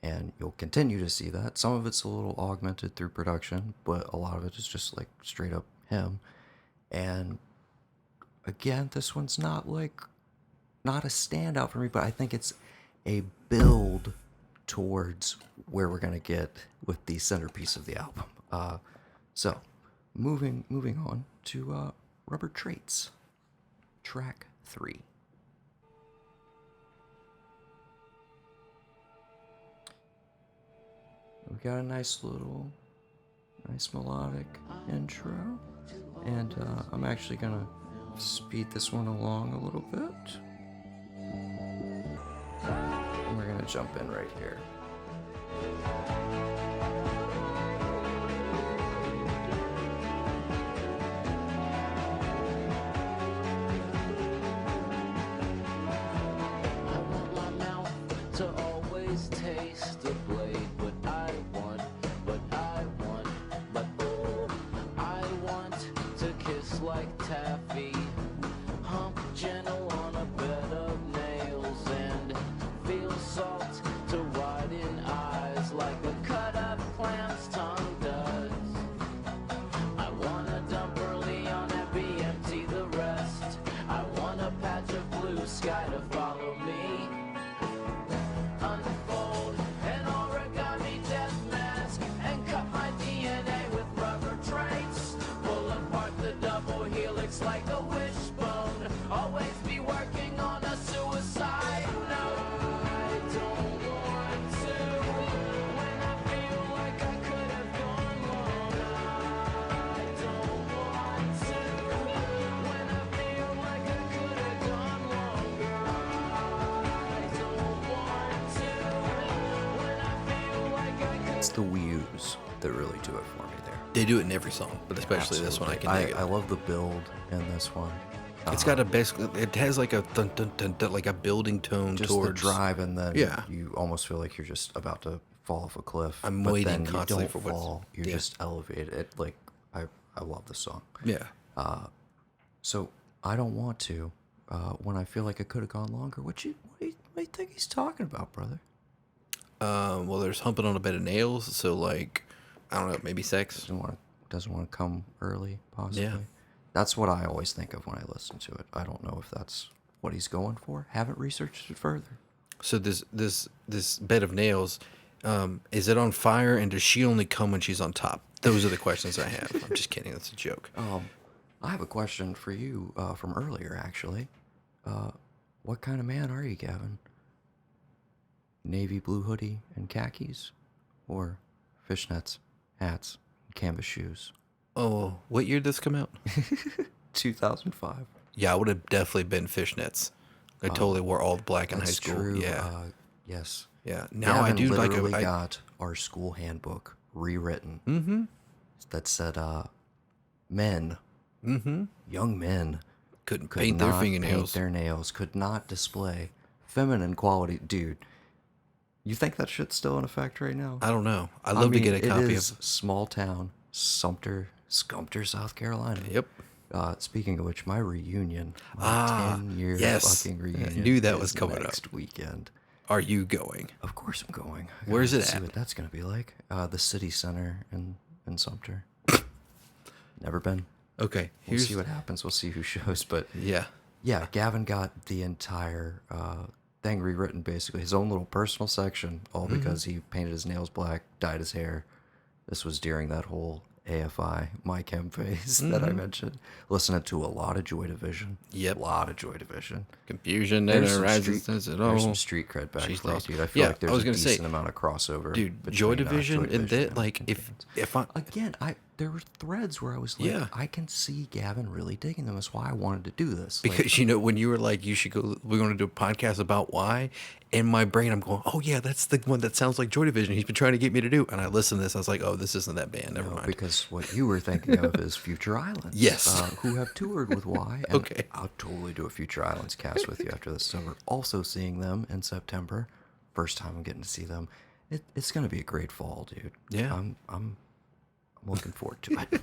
and you'll continue to see that. Some of it's a little augmented through production, but a lot of it is just like straight up him. And again, this one's not a standout for me, but I think it's a build towards where we're gonna get with the centerpiece of the album. So moving on to Rubber Traits, track 3. We got a nice melodic intro, and I'm actually gonna speed this one along a little bit. And we're gonna jump in right here. It's the Wii U's that really do it for me there. They do it in every song, but especially this one. I can dig it. I love the build in this one. It's got it has like a dun, dun, dun, dun, like a building tone just towards the drive, and then you almost feel like you're just about to fall off a cliff. I'm but waiting then constantly you don't for fall. You're just elevated. I love the song. Yeah. So I don't want to. When I feel like it could have gone longer. What do you think he's talking about, brother? Well, there's humping on a bed of nails, so like, I don't know, maybe sex. Doesn't want to come early, possibly. Yeah. That's what I always think of when I listen to it. I don't know if that's what he's going for. Haven't researched it further. So this bed of nails, is it on fire, and does she only come when she's on top? Those are the questions I have. I'm just kidding. That's a joke. I have a question for you from earlier, actually. What kind of man are you, Gavin? Navy blue hoodie and khakis? Or fishnets, hats, and canvas shoes? Oh, what year did this come out? 2005. Yeah, I would have definitely been fishnets. I totally wore all black in high school. True. Yeah. Yes. Yeah. Now Gavin I do literally got our school handbook rewritten. That said, men, young men, couldn't could paint not their fingernails. Paint their nails. Could not display feminine quality. Dude, you think that shit's still in effect right now? I don't know. I'd love to get a copy it is of small town Sumter, South Carolina. Yep. Speaking of which, my reunion, my 10-year fucking reunion. I knew that was coming next weekend. Are you going? Of course I'm going. Where's it See at? what that's gonna be like. The city center in Sumter. Never been. Okay. We'll see what happens. We'll see who shows. But Yeah. yeah, Gavin got the entire thing rewritten, basically his own little personal section, all because he painted his nails black, dyed his hair. This was during that whole AFI My Chem phase that I mentioned. Listening to a lot of Joy Division. Yep. A lot of Joy Division. Confusion There's and some resistance at all. There's some street cred back She's for you, lost. dude. I feel Yeah, like there's I was a gonna decent say, amount of crossover. Dude, between, Joy Division and that, and like, Linkin if I again, there were threads where I was like, Yeah. I can see Gavin really digging them. That's why I wanted to do this. Like, because when you were like, you should go, we're going to do a podcast about why. In my brain, I'm going, oh yeah, that's the one that sounds like Joy Division. He's been trying to get me to do. And I listened to this. I was like, oh, this isn't that band. Never mind. because what you were thinking of is Future Islands. Yes. Who have toured with Y. And Okay. I'll totally do a Future Islands cast with you after this summer. Also seeing them in September. First time I'm getting to see them. It's going to be a great fall, dude. Yeah. I'm looking forward to it.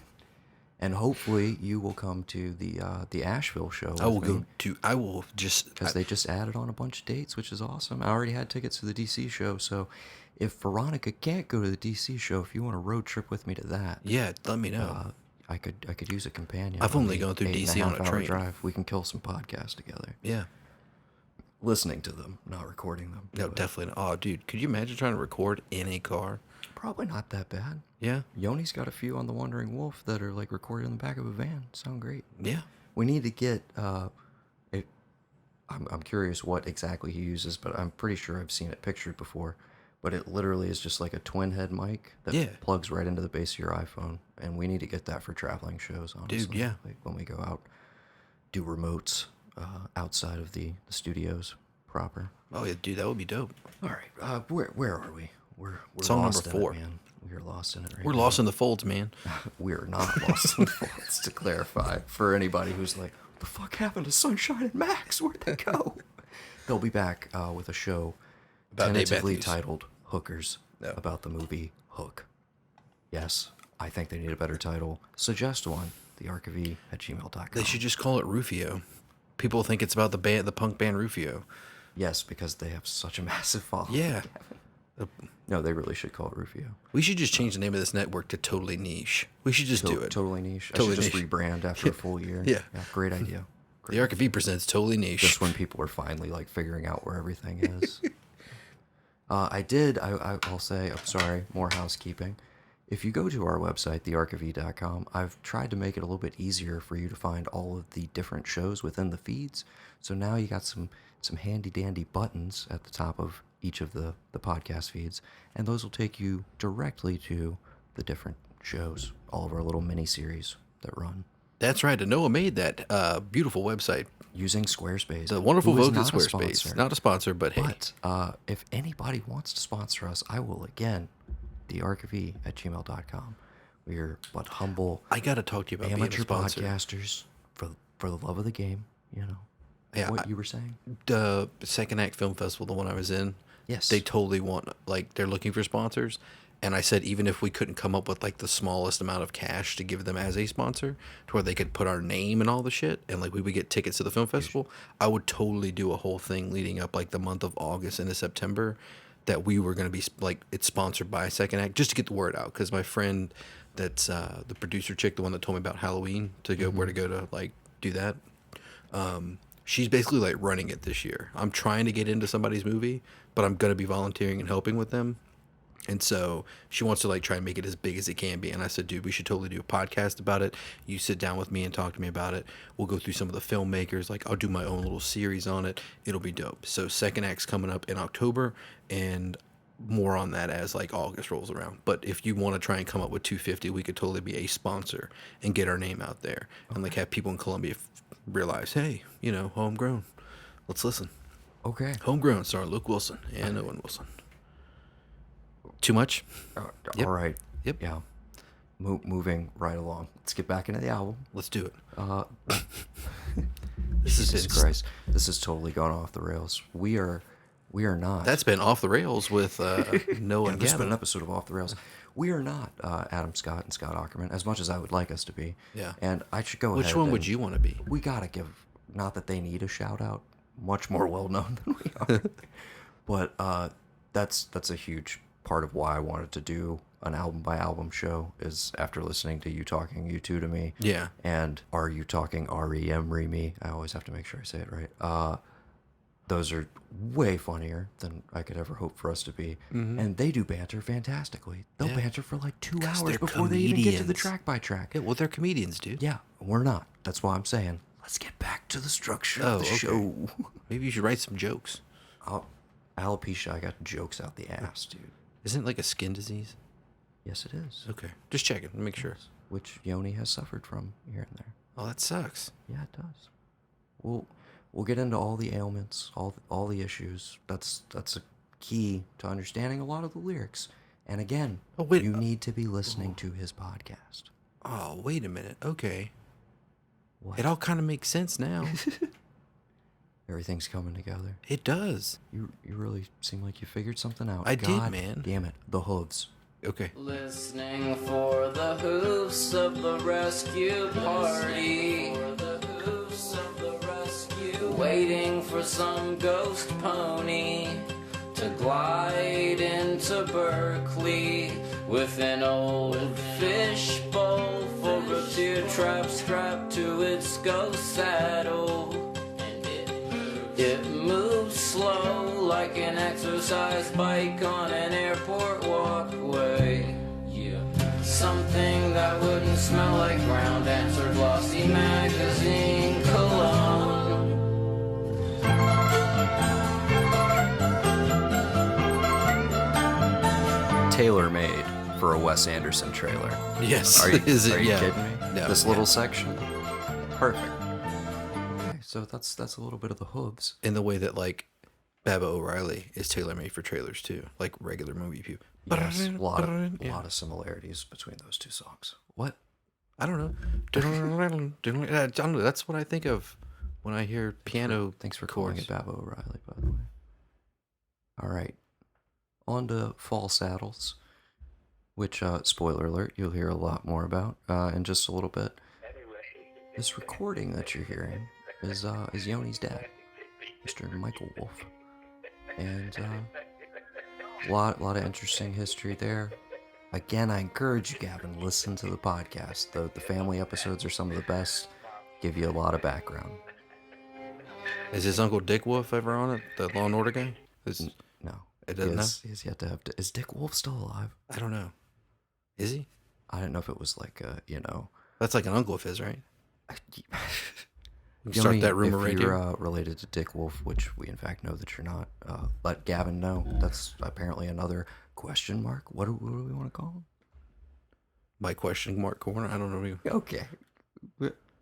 And hopefully you will come to the Asheville show. I will just because they just added on a bunch of dates, which is awesome. I already had tickets to the DC show, so if Veronica can't go to the DC show, if you want to road trip with me to that, yeah, let me know. I could use a companion. I've only gone through DC on a 8.5 hour train. drive. We can kill some podcasts together. Yeah. Listening to them, not recording them. No, But definitely not. Oh, dude, could you imagine trying to record in a car? probably not that bad. Yeah. Yoni's got a few on the Wandering Wolf that are like recorded in the back of a van. Sound great. Yeah. We need to get. I'm curious what exactly he uses, but I'm pretty sure I've seen it pictured before. But it literally is just like a twin head mic that plugs right into the base of your iPhone, and we need to get that for traveling shows. Honestly, Dude, yeah. Like when we go out, do remotes outside of the studios proper. Oh yeah, dude, that would be dope. All right, where are we? We're Song lost number in 4. it, man. We are lost in it. Right We're now. lost in the folds, man. We are not lost in the folds, to clarify, for anybody who's like, what the fuck happened to Sunshine and Max? Where'd they go? They'll be back with a show About Dave tentatively Matthews. titled Hookers, about the movie Hook. Yes, I think they need a better title. Suggest one, thearchive@gmail.com. They should just call it Rufio. People think it's about the punk band Rufio. Yes, because they have such a massive following. Yeah. No, they really should call it Rufio. We should just change the name of this network to Totally Niche. We should just do it. Totally niche. Totally I should just niche. rebrand after a full year. Yeah. Great idea. The Archive presents Totally Niche. Just when people are finally like figuring out where everything is. I'll say, I'm sorry, more housekeeping. If you go to our website, thearchive.com, I've tried to make it a little bit easier for you to find all of the different shows within the feeds. So now you got some handy dandy buttons at the top of each of the podcast feeds, and those will take you directly to the different shows, all of our little mini-series that run. That's right. And Noah made that beautiful website. Using Squarespace. The wonderful who is voted not a Squarespace. sponsor. Not a sponsor, but hey. But if anybody wants to sponsor us, I will again thearchive@gmail.com. We're but humble. I gotta talk to you about amateur being a sponsor. podcasters for the love of the game. You know. Yeah, what you were saying? The Second Act Film Festival, the one I was in. Yes. They totally want, like, they're looking for sponsors. And I said, even if we couldn't come up with, like, the smallest amount of cash to give them as a sponsor, to where they could put our name and all the shit, and, like, we would get tickets to the film festival, I would totally do a whole thing leading up, like, the month of August into September, that we were going to be, like, it's sponsored by Second Act, just to get the word out. Because my friend that's the producer chick, the one that told me about Halloween, to go where to go to, like, do that, she's basically, like, running it this year. I'm trying to get into somebody's movie, but I'm going to be volunteering and helping with them. And so she wants to, like, try and make it as big as it can be. And I said, dude, we should totally do a podcast about it. You sit down with me and talk to me about it. We'll go through some of the filmmakers. Like, I'll do my own little series on it. It'll be dope. So Second Act's coming up in October, and more on that as, like, August rolls around. But if you want to try and come up with $250, we could totally be a sponsor and get our name out there. And, like, have people in Columbia realize, hey, you know, homegrown. Let's listen. Okay. Homegrown, starring Luke Wilson and Owen Wilson. Too much? All right. Yep. Yeah. Moving right along. Let's get back into the album. Let's do it. Jesus Christ. This is totally gone off the rails. We are not. That's been off the rails with Noah and This has been Gavin. an episode of Off the Rails. We are not Adam Scott and Scott Ackerman, as much as I would like us to be. Yeah. And I should go Which ahead. one would you want to be? We got to give, not that they need a shout out, much more well known than we are. But that's a huge part of why I wanted to do an album by album show, is after listening to you talking you two to me. Yeah. And are you talking R-E-M-re me? I always have to make sure I say it right. Those are way funnier than I could ever hope for us to be. And they do banter fantastically. They'll banter for like 2 hours they're before they even get to the comedians. track by track. Yeah, well, they're comedians, dude. Yeah, we're not. That's why I'm saying, let's get back to the structure of the okay. show. Maybe you should write some jokes. Alopecia, I got jokes out the ass, dude. Isn't it like a skin disease? Yes, it is. Okay. Just checking. Make sure. Which Yoni has suffered from here and there. Oh, that sucks. Yeah, it does. We'll get into all the ailments, all the issues. That's a key to understanding a lot of the lyrics. And again, you need to be listening to his podcast. Oh, wait a minute. Okay. What? It all kind of makes sense now. Everything's coming together. It does. You really seem like you figured something out. I God did, man. Damn it. The hooves. Okay. Listening for the hoofs of the rescue party. Waiting for some ghost pony to glide into Berkeley with an old fish bowl full of deer traps strapped to its ghost saddle. It moves slow like an exercise bike on an airport walkway. Something that wouldn't smell like ground ants or glossy magazine cologne. Tailor-made for a Wes Anderson trailer. Yes. Are you, Is it? are you Yeah. kidding me? No, This yeah. little section? Perfect. Okay, so that's a little bit of the hooves. In the way that, like, Baba O'Reilly is tailor-made for trailers, too. Like regular movie people. Yes, a lot Yeah. of similarities between those two songs. What? I don't know. I don't know. That's what I think of when I hear piano. Thanks for calling chords. it Baba O'Reilly, by the way. All right. On to Fall Saddles, which, spoiler alert, you'll hear a lot more about in just a little bit. This recording that you're hearing is Yoni's dad, Mr. Michael Wolf. And a lot of interesting history there. Again, I encourage you, Gavin, listen to the podcast. The family episodes are some of the best. Give you a lot of background. Is his Uncle Dick Wolf ever on it? The Law and Order guy? No. It doesn't know? He's yet to have to... Is Dick Wolf still alive? I don't know. Is he? I don't know if it was like That's like an uncle of his, right? You Start that rumor if right you're here. related to Dick Wolf, which we in fact know that you're not, let Gavin know. That's apparently another question mark. What do we want to call him? My question mark corner? I don't know. Okay.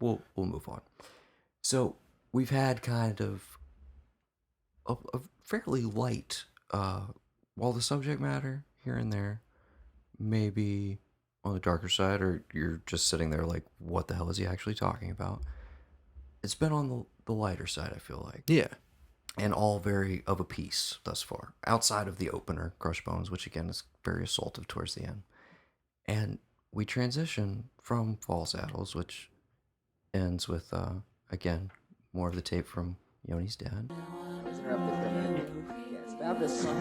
We'll move on. So we've had kind of a fairly light, while the subject matter here and there maybe on the darker side, or you're just sitting there like, what the hell is he actually talking about? It's been on the lighter side, I feel like. Yeah. And all very of a piece thus far, outside of the opener, Crush Bones, which again is very assaultive towards the end. And we transition from Fall Saddles, which ends with, again, more of the tape from Yoni's dad. It's about this. Now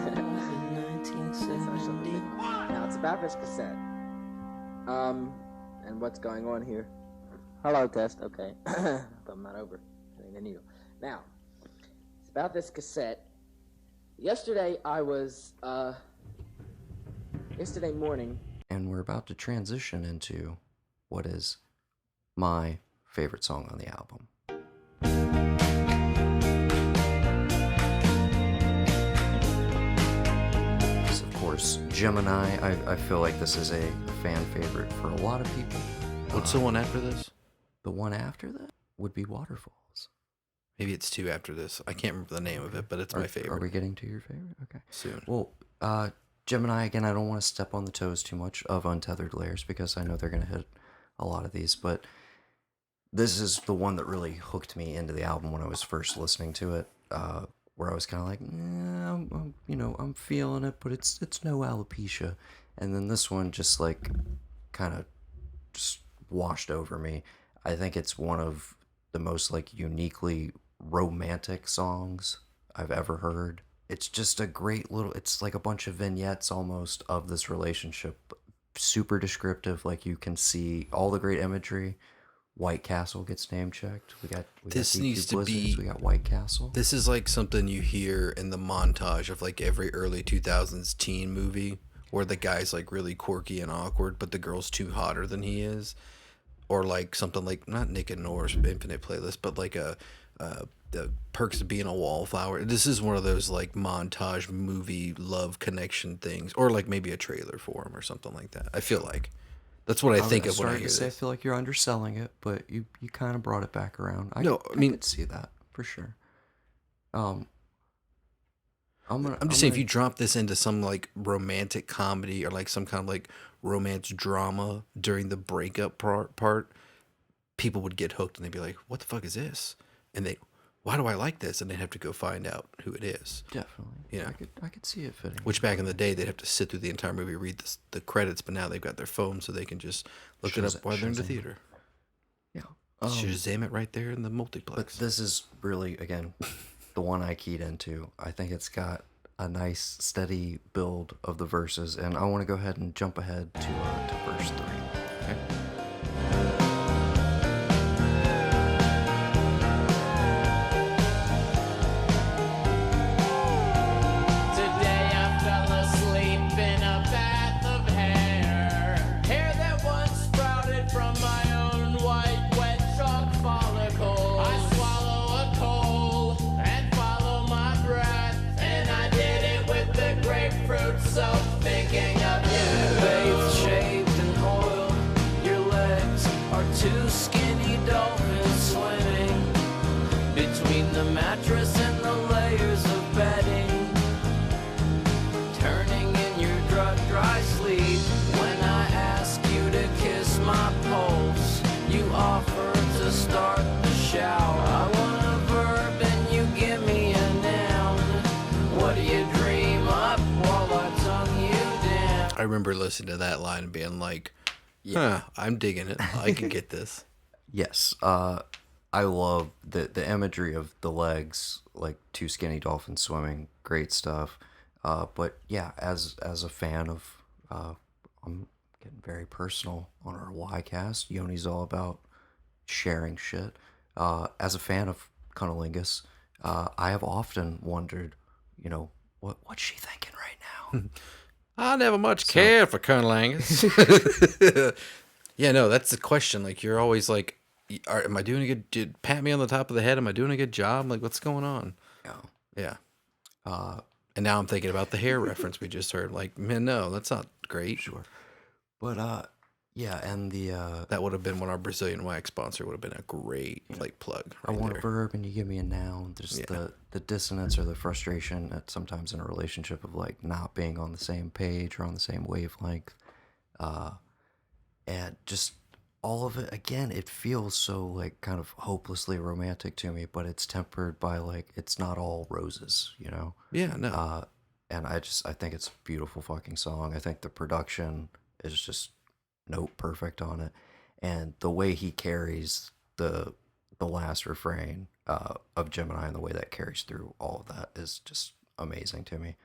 it's about this cassette. And what's going on here? Hello, test. Okay, I'm not over. The needle. Now, it's about this cassette. Yesterday morning. And we're about to transition into what is my favorite song on the album. This, of course, Gemini. I feel like this is a fan favorite for a lot of people. What's the one after this? The one after that would be Waterfalls. Maybe it's 2 after this. I can't remember the name of it, but it's my favorite. Are we getting to your favorite? Okay. Soon. Well, Gemini, again, I don't want to step on the toes too much of Untethered Layers because I know they're going to hit a lot of these, but this is the one that really hooked me into the album when I was first listening to it, where I was kind of like, I'm feeling it, but it's no alopecia. And then this one just like kind of just washed over me. I think it's one of the most like uniquely romantic songs I've ever heard. It's just a great little, it's like a bunch of vignettes almost of this relationship. Super descriptive, like you can see all the great imagery. White Castle gets name checked. We got this needs to be. We got White Castle. This is like something you hear in the montage of like every early 2000s teen movie where the guy's like really quirky and awkward, but the girl's too hotter than he is. Or like something like, not Nick and Nora's Infinite Playlist, but like the Perks of Being a Wallflower. This is one of those like montage movie love connection things, or like maybe a trailer for him or something like that. I feel like that's what I think of when I hear this. I feel like you're underselling it, but you kind of brought it back around. I could see that for sure. I'm just saying, if you drop this into some like romantic comedy or like some kind of like romance drama during the breakup part, people would get hooked and they'd be like, "What the fuck is this?" And why do I like this? And they'd have to go find out who it is. Definitely. Yeah. I could see it fitting. Which back in the day, they'd have to sit through the entire movie, read the credits, but now they've got their phone so they can just look it up while they're in the theater. Yeah. Shazam it right there in the multiplex. But this is really, again, the one I keyed into. I think it's got a nice, steady build of the verses, and I want to go ahead and jump ahead to verse 3. Okay? Two skinny dolphins swimming between the mattress and the layers of bedding, turning in your dry sleep. When I ask you to kiss my pulse, you offer to start the shower. I want a verb and you give me a noun. What do you dream up while I tongue you down? I remember listening to that line and being like, yeah, I'm digging it. I can get this. Yes. I love the imagery of the legs, like two skinny dolphins swimming. Great stuff. But yeah, as a fan of, I'm getting very personal on our Ycast. Yoni's all about sharing shit. As a fan of Cunnilingus, I have often wondered, what's she thinking right now? I never much care for Colonel Angus. Yeah, no, that's the question. Like, you're always like, am I doing a good? Pat me on the top of the head. Am I doing a good job? Like, what's going on? Yeah. And now I'm thinking about the hair reference we just heard. Like, man, no, that's not great. Sure. But yeah, and that would have been when our Brazilian wax sponsor would have been a great plug. I want a verb and you give me a noun. There's the dissonance or the frustration that sometimes in a relationship of like not being on the same page or on the same wavelength. And just all of it, again, it feels so like kind of hopelessly romantic to me, but it's tempered by like, it's not all roses, you know? Yeah, no. And I think it's a beautiful fucking song. I think the production is just note perfect on it. And the way he carries the last refrain of Gemini and the way that carries through all of that is just amazing to me.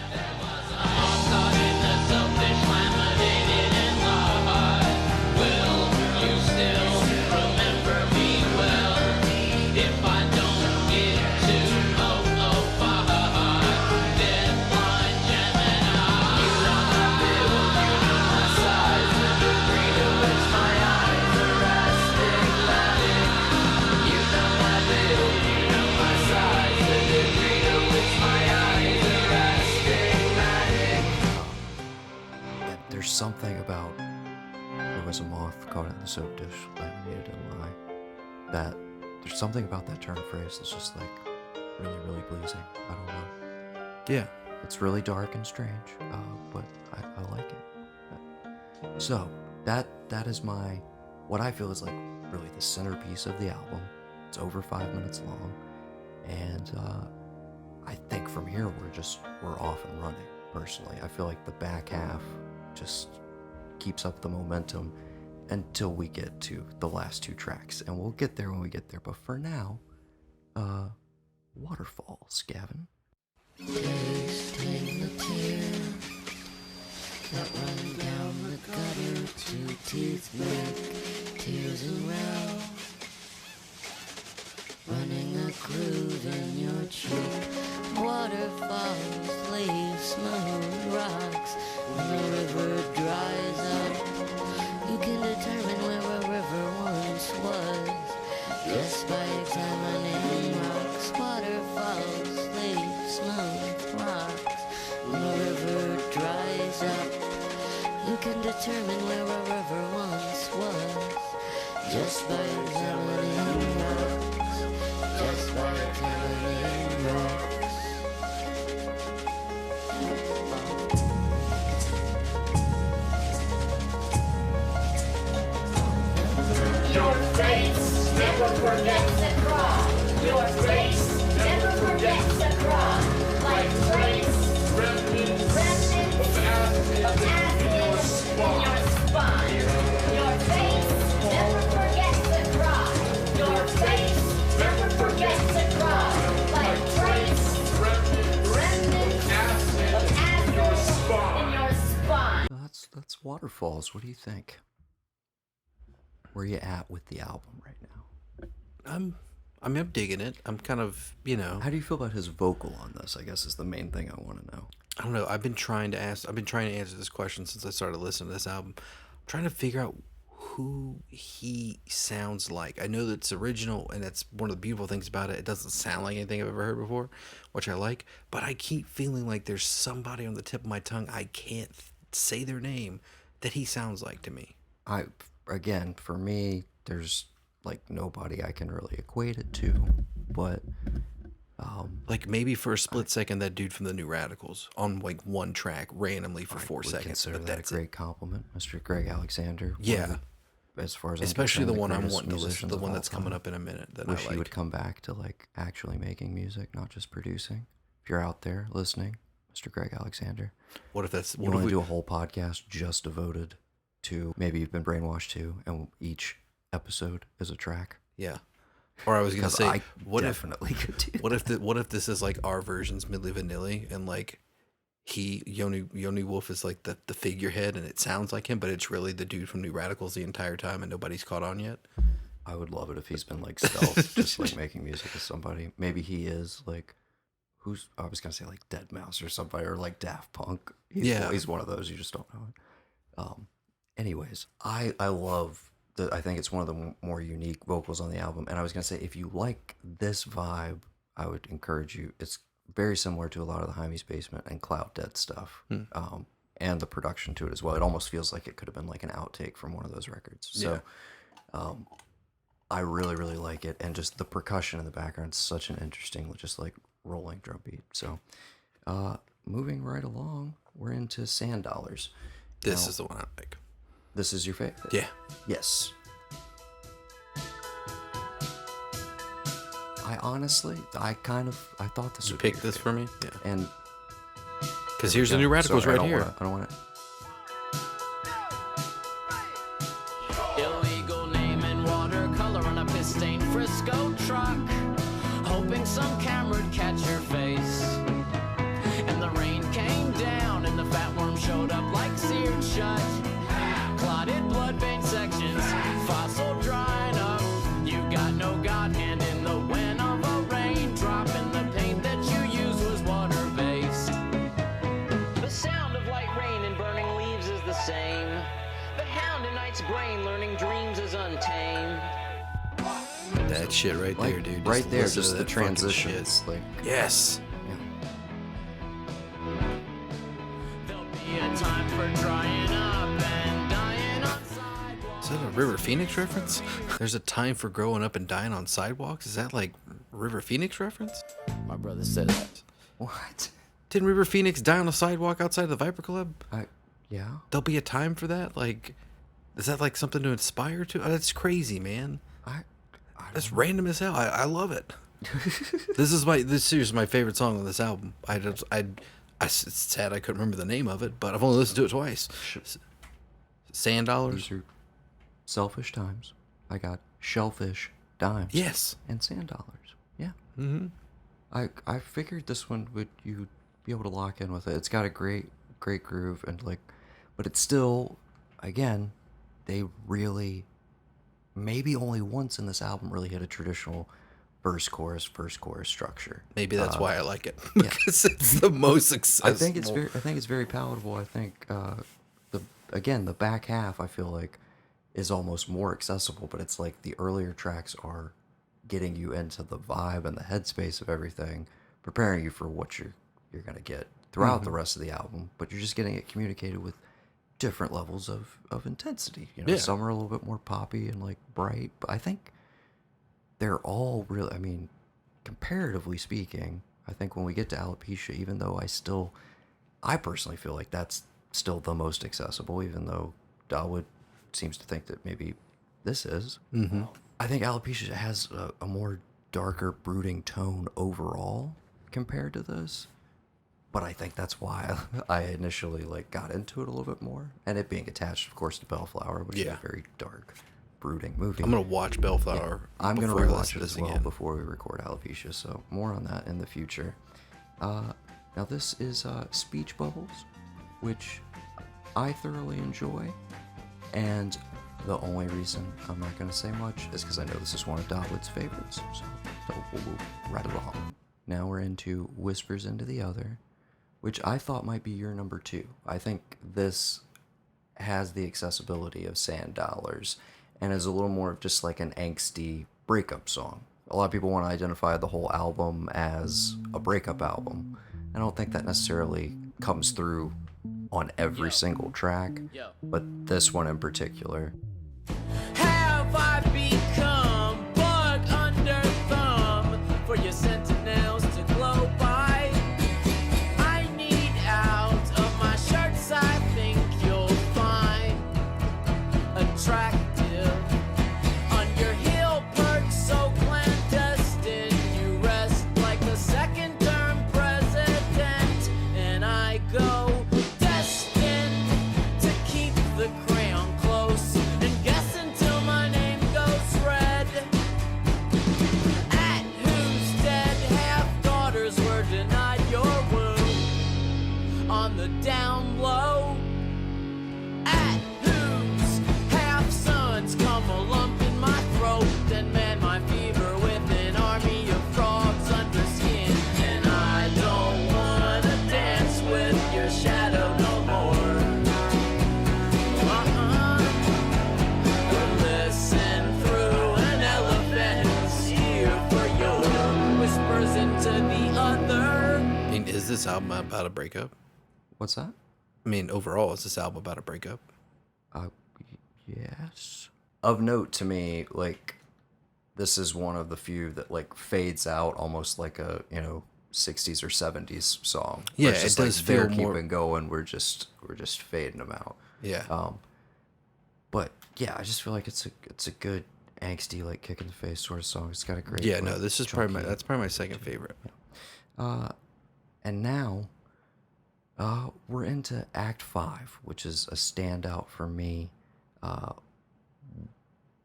There's something about there was a moth caught in the soap dish, laminated in lye. That there's something about that turn of phrase that's just like really, really pleasing. I don't know. Yeah, it's really dark and strange, but I like it. So that is my what I feel is like really the centerpiece of the album. It's over 5 minutes long, and I think from here we're off and running. Personally, I feel like the back half just keeps up the momentum until we get to the last two tracks, and we'll get there when we get there. But for now, Waterfalls, Gavin. Tasting the tears that run down the gutter, two teeth break, tears and well, running a groove in your cheek. Waterfalls leave smooth rocks. When the river dries up, you can determine where a river once was, just by examining rocks. Waterfalls leave smooth rocks. When the river dries up, you can determine where a river once was, just by examining rocks. Just by examining rocks. Your face never forgets a cry. Your face never forgets a cry. Like trace remnants of acid in your spine. Your face never forgets a cry. Your face never forgets a cry. Like trace remnants of acid in your spine. That's Waterfalls. What do you think? Where are you at with the album right now? I'm digging it. I'm kind of, How do you feel about his vocal on this? I guess is the main thing I want to know. I don't know. I've been trying to answer this question since I started listening to this album. I'm trying to figure out who he sounds like. I know that it's original, and that's one of the beautiful things about it. It doesn't sound like anything I've ever heard before, which I like. But I keep feeling like there's somebody on the tip of my tongue. I can't say their name that he sounds like to me. Again, for me, there's like nobody I can really equate it to, but like maybe for a split second, that dude from the New Radicals on like one track randomly for 4 seconds. Consider that a great compliment, Mr. Greg Alexander. Yeah, as far as especially the one I'm wanting to listen, the one that's coming up in a minute. That wish I like. He would come back to like actually making music, not just producing. If you're out there listening, Mr. Greg Alexander, what if that's? You want to do a whole podcast just devoted to maybe you've been brainwashed to, and each episode is a track. Yeah. Or I was gonna say, what if this is like our version's Milli Vanilli, and like Yoni Wolf is like the figurehead, and it sounds like him, but it's really the dude from New Radicals the entire time, and nobody's caught on yet. I would love it if he's been like stealth, just like making music with somebody. Maybe he is like I was gonna say like Deadmau5 or somebody, or like Daft Punk. He's one of those. You just don't know it. Anyways, I love I think it's one of the more unique vocals on the album. And I was going to say, if you like this vibe, I would encourage you. It's very similar to a lot of the Jaime's Basement and Cloud Dead stuff. And the production to it as well. It almost feels like it could have been like an outtake from one of those records. So I really, really like it. And just the percussion in the background is such an interesting, just like rolling drum beat. So moving right along, we're into Sand Dollars. This is the one I like. This is your favorite? Yeah. Yes. I thought this would pick be this for me. Yeah. And because here's the new Radicals right here. I don't want it. Illegal name and watercolor on a piss-stained Frisco truck, hoping some camera'd catch your face. And the rain came down and the fat worm showed up like seared shut. Clotted blood vein sections, fossil drying up. You got no God hand in the wind of a raindrop, and the paint that you used was water-based. The sound of light rain and burning leaves is the same. The hound in night's brain learning dreams is untamed. That shit right there, dude. Right there, listen just to the that fucking transitions. shit. Like, Yes. There'll be a time for drying up and dying on sidewalks. Is that a River Phoenix reference? There's a time for growing up and dying on sidewalks? Is that like River Phoenix reference? My brother said that. what? Didn't River Phoenix die on a sidewalk outside of the Viper Club? Yeah. There'll be a time for that? Like, is that like something to inspire to? Oh, that's crazy, man. That's random as hell. I love it. This is my favorite song on this album. It's sad I couldn't remember the name of it, but I've only listened to it twice. Sand Dollars. These are selfish times. I got shellfish dimes. Yes. And sand dollars. Yeah. Mm-hmm. I figured this one you'd be able to lock in with it. It's got a great groove and but it's still, again, they really maybe only once in this album really hit a traditional verse chorus structure. Maybe that's why I like it, because it's the most successful. I think it's very palatable. I think the back half I feel like is almost more accessible, but it's like the earlier tracks are getting you into the vibe and the headspace of everything, preparing you for what you're gonna get throughout the rest of the album. But you're just getting it communicated with different levels of intensity. Some are a little bit more poppy and like bright, but I think they're all really, I mean, comparatively speaking, I think when we get to Alopecia, even though I personally feel like that's still the most accessible, even though Dawood seems to think that maybe this is. Mm-hmm. I think Alopecia has a more darker, brooding tone overall compared to this. But I think that's why I initially got into it a little bit more. And it being attached, of course, to Bellflower, which is a very dark, brooding movie. I'm going to watch Bellflower. Yeah, I'm going to rewatch it as well before we record Alopecia. So more on that in the future. Now this is Speech Bubbles, which I thoroughly enjoy. And the only reason I'm not going to say much is because I know this is one of Dawood's favorites. So we'll move right along. Now we're into Whispers Into the Other, which I thought might be your number 2. I think this has the accessibility of Sand Dollars and is a little more of just like an angsty breakup song. A lot of people want to identify the whole album as a breakup album. I don't think that necessarily comes through on every single track, but this one in particular. Have I become bug under thumb for your sentinels to glow by? I need out of my shirts, I think you'll find attractive. On your heel perch so clandestine, you rest like a second-term president, and I go destined to keep the crayon close and guess until my name goes red. At whose dead half-daughters were denied your womb on the down low. At whose half-sons come a lump in my throat and man my fever with an army of frogs under skin. And I don't wanna dance with your shadow no more. Listen through an elephant's ear for your whispers into the other. I mean, is this album about a breakup? What's that? I mean, overall, is this album about a breakup? Yes. Of note to me, this is one of the few that fades out almost like a 60s or 70s song. Yeah, it's just it does they're feel more keeping going. We're just fading them out. Yeah. yeah, I just feel like it's a good angsty, like kick in the face sort of song. It's got a great this is probably my second favorite. And now we're into Act 5, which is a standout for me.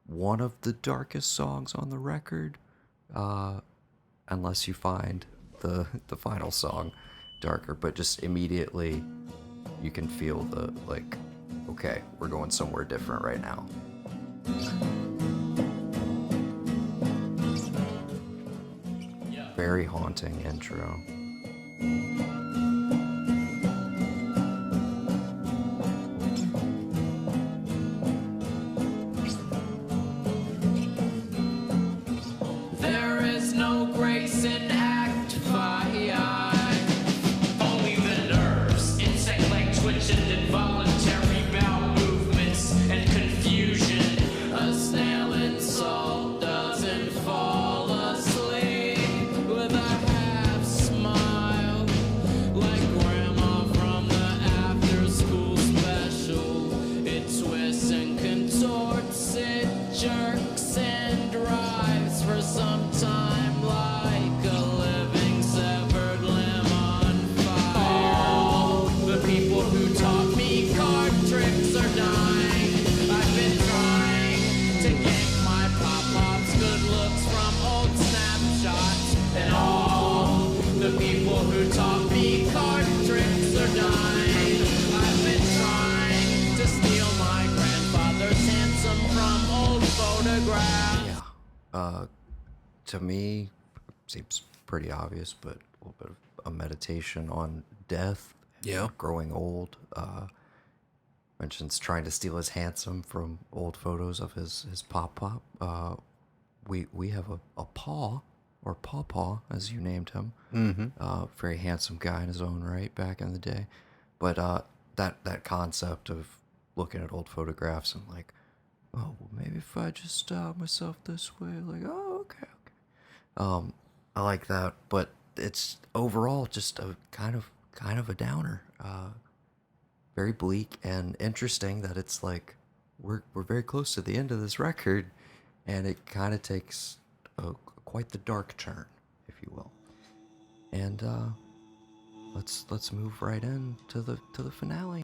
One of the darkest songs on the record, unless you find the final song darker, but just immediately you can feel the, like, okay, we're going somewhere different right now. Very haunting intro. There is no grace in Act 5. Only the nerves, insect-like twitching, involuntary bowel movements, and confusion. A snail in salt doesn't fall asleep with a half smile, like grandma from the after-school special. It twists and contorts, it jerks and drives for some time like a living severed limb on fire. The people who taught me card tricks are dying. I've been trying to gank my pop-ups, good looks from old snapshots, and all the people who taught me card tricks are dying. I've been trying to steal my grandfather's handsome from old photographs. To me, seems pretty obvious, but a little bit of a meditation on death, growing old. Mentions trying to steal his handsome from old photos of his pop. We have a Paw, or Paw, as you named him. Very handsome guy in his own right back in the day. But that concept of looking at old photographs and like, oh, well, maybe if I just style myself this way, like, oh, okay. I like that, but it's overall just a kind of a downer. Very bleak and interesting that it's like we're very close to the end of this record, and it kind of takes quite the dark turn, if you will. And let's move right in to the finale.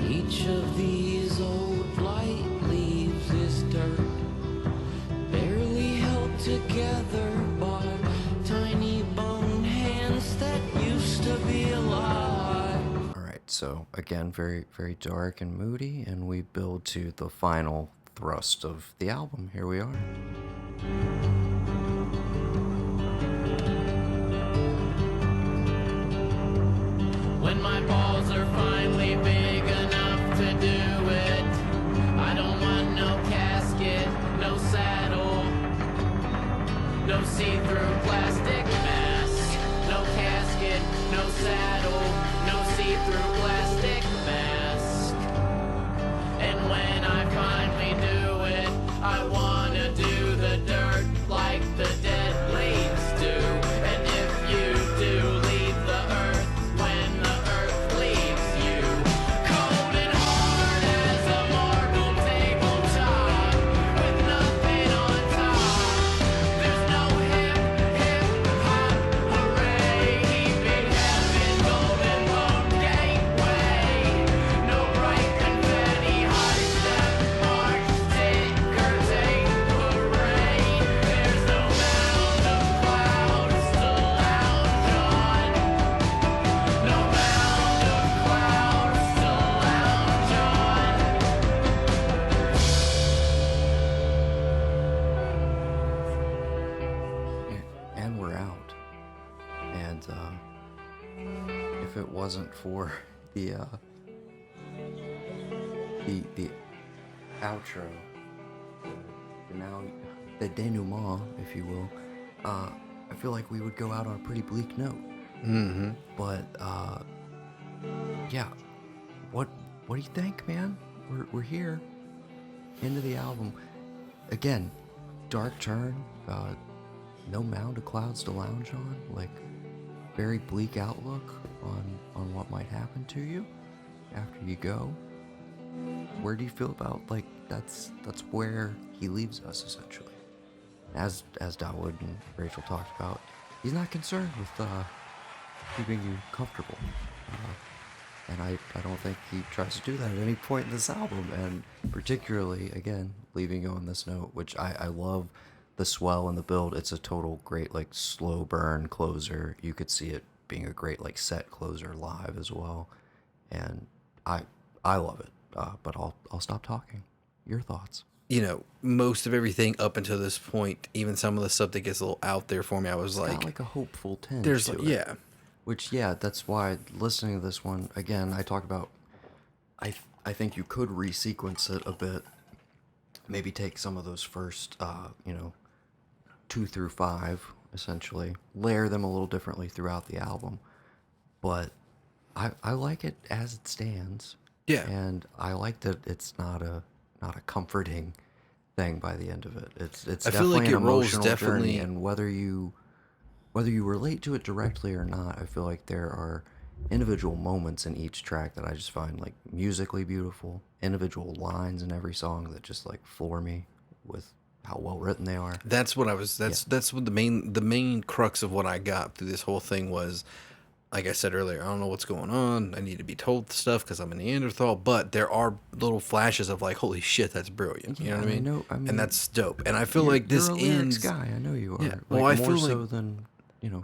Each of these old light leaves is dirt, barely held together by tiny bone hands that used to be alive. All right, so again, very, very dark and moody, and we build to the final thrust of the album. Here we are. When my balls are finally big enough to do it, I don't want no casket, no saddle, no see-through plastic mask. No casket, no saddle, no see-through plastic mask. And when I finally do it, I wanna do the dirt like the dead leaves do. And if you do leave the earth when the earth leaves you, cold and hard as a marble tabletop with nothing on top. There's no hip hop hooray, heaping heaven, golden bone gateway. No bright confetti, high step march, ticker tape parade. There's no mound of clouds to lounge on. No mound of clouds to lounge on. And we're out. And if it wasn't for the outro, now the denouement, if you will, I feel like we would go out on a pretty bleak note. But yeah, what do you think, man? We're here, into the album. Again, dark turn, no mound of clouds to lounge on, like very bleak outlook on what might happen to you after you go. Where do you feel about, like, that's where he leaves us, essentially? As Dawood and Rachel talked about, he's not concerned with keeping you comfortable. And I don't think he tries to do that at any point in this album. And particularly, again, leaving you on this note, which I love the swell and the build. It's a total great, like, slow burn closer. You could see it being a great, like, set closer live as well. And I love it. But I'll stop talking. Your thoughts? You know, most of everything up until this point, even some of the stuff that gets a little out there for me, I was it's like, got like a hopeful tinge there's to like, it. yeah. Which, yeah, that's why listening to this one, again, I talk about, I think you could resequence it a bit. Maybe take some of those first, 2 through 5, essentially. Layer them a little differently throughout the album. But I like it as it stands. Yeah. And I like that it's not a comforting thing by the end of it. It's I feel definitely like an it rolls emotional definitely, journey, and whether you relate to it directly or not, I feel like there are individual moments in each track that I just find, like, musically beautiful, individual lines in every song that just, like, floor me with how well written they are. That's what I was. That's what the main crux of what I got through this whole thing was. Like I said earlier, I don't know what's going on. I need to be told stuff because I'm a Neanderthal. But there are little flashes of, like, holy shit, that's brilliant. You know what I mean? And that's dope. And I feel like this you're a lyrics ends. guy. I know you are. Yeah. Like, Well, I more feel so like than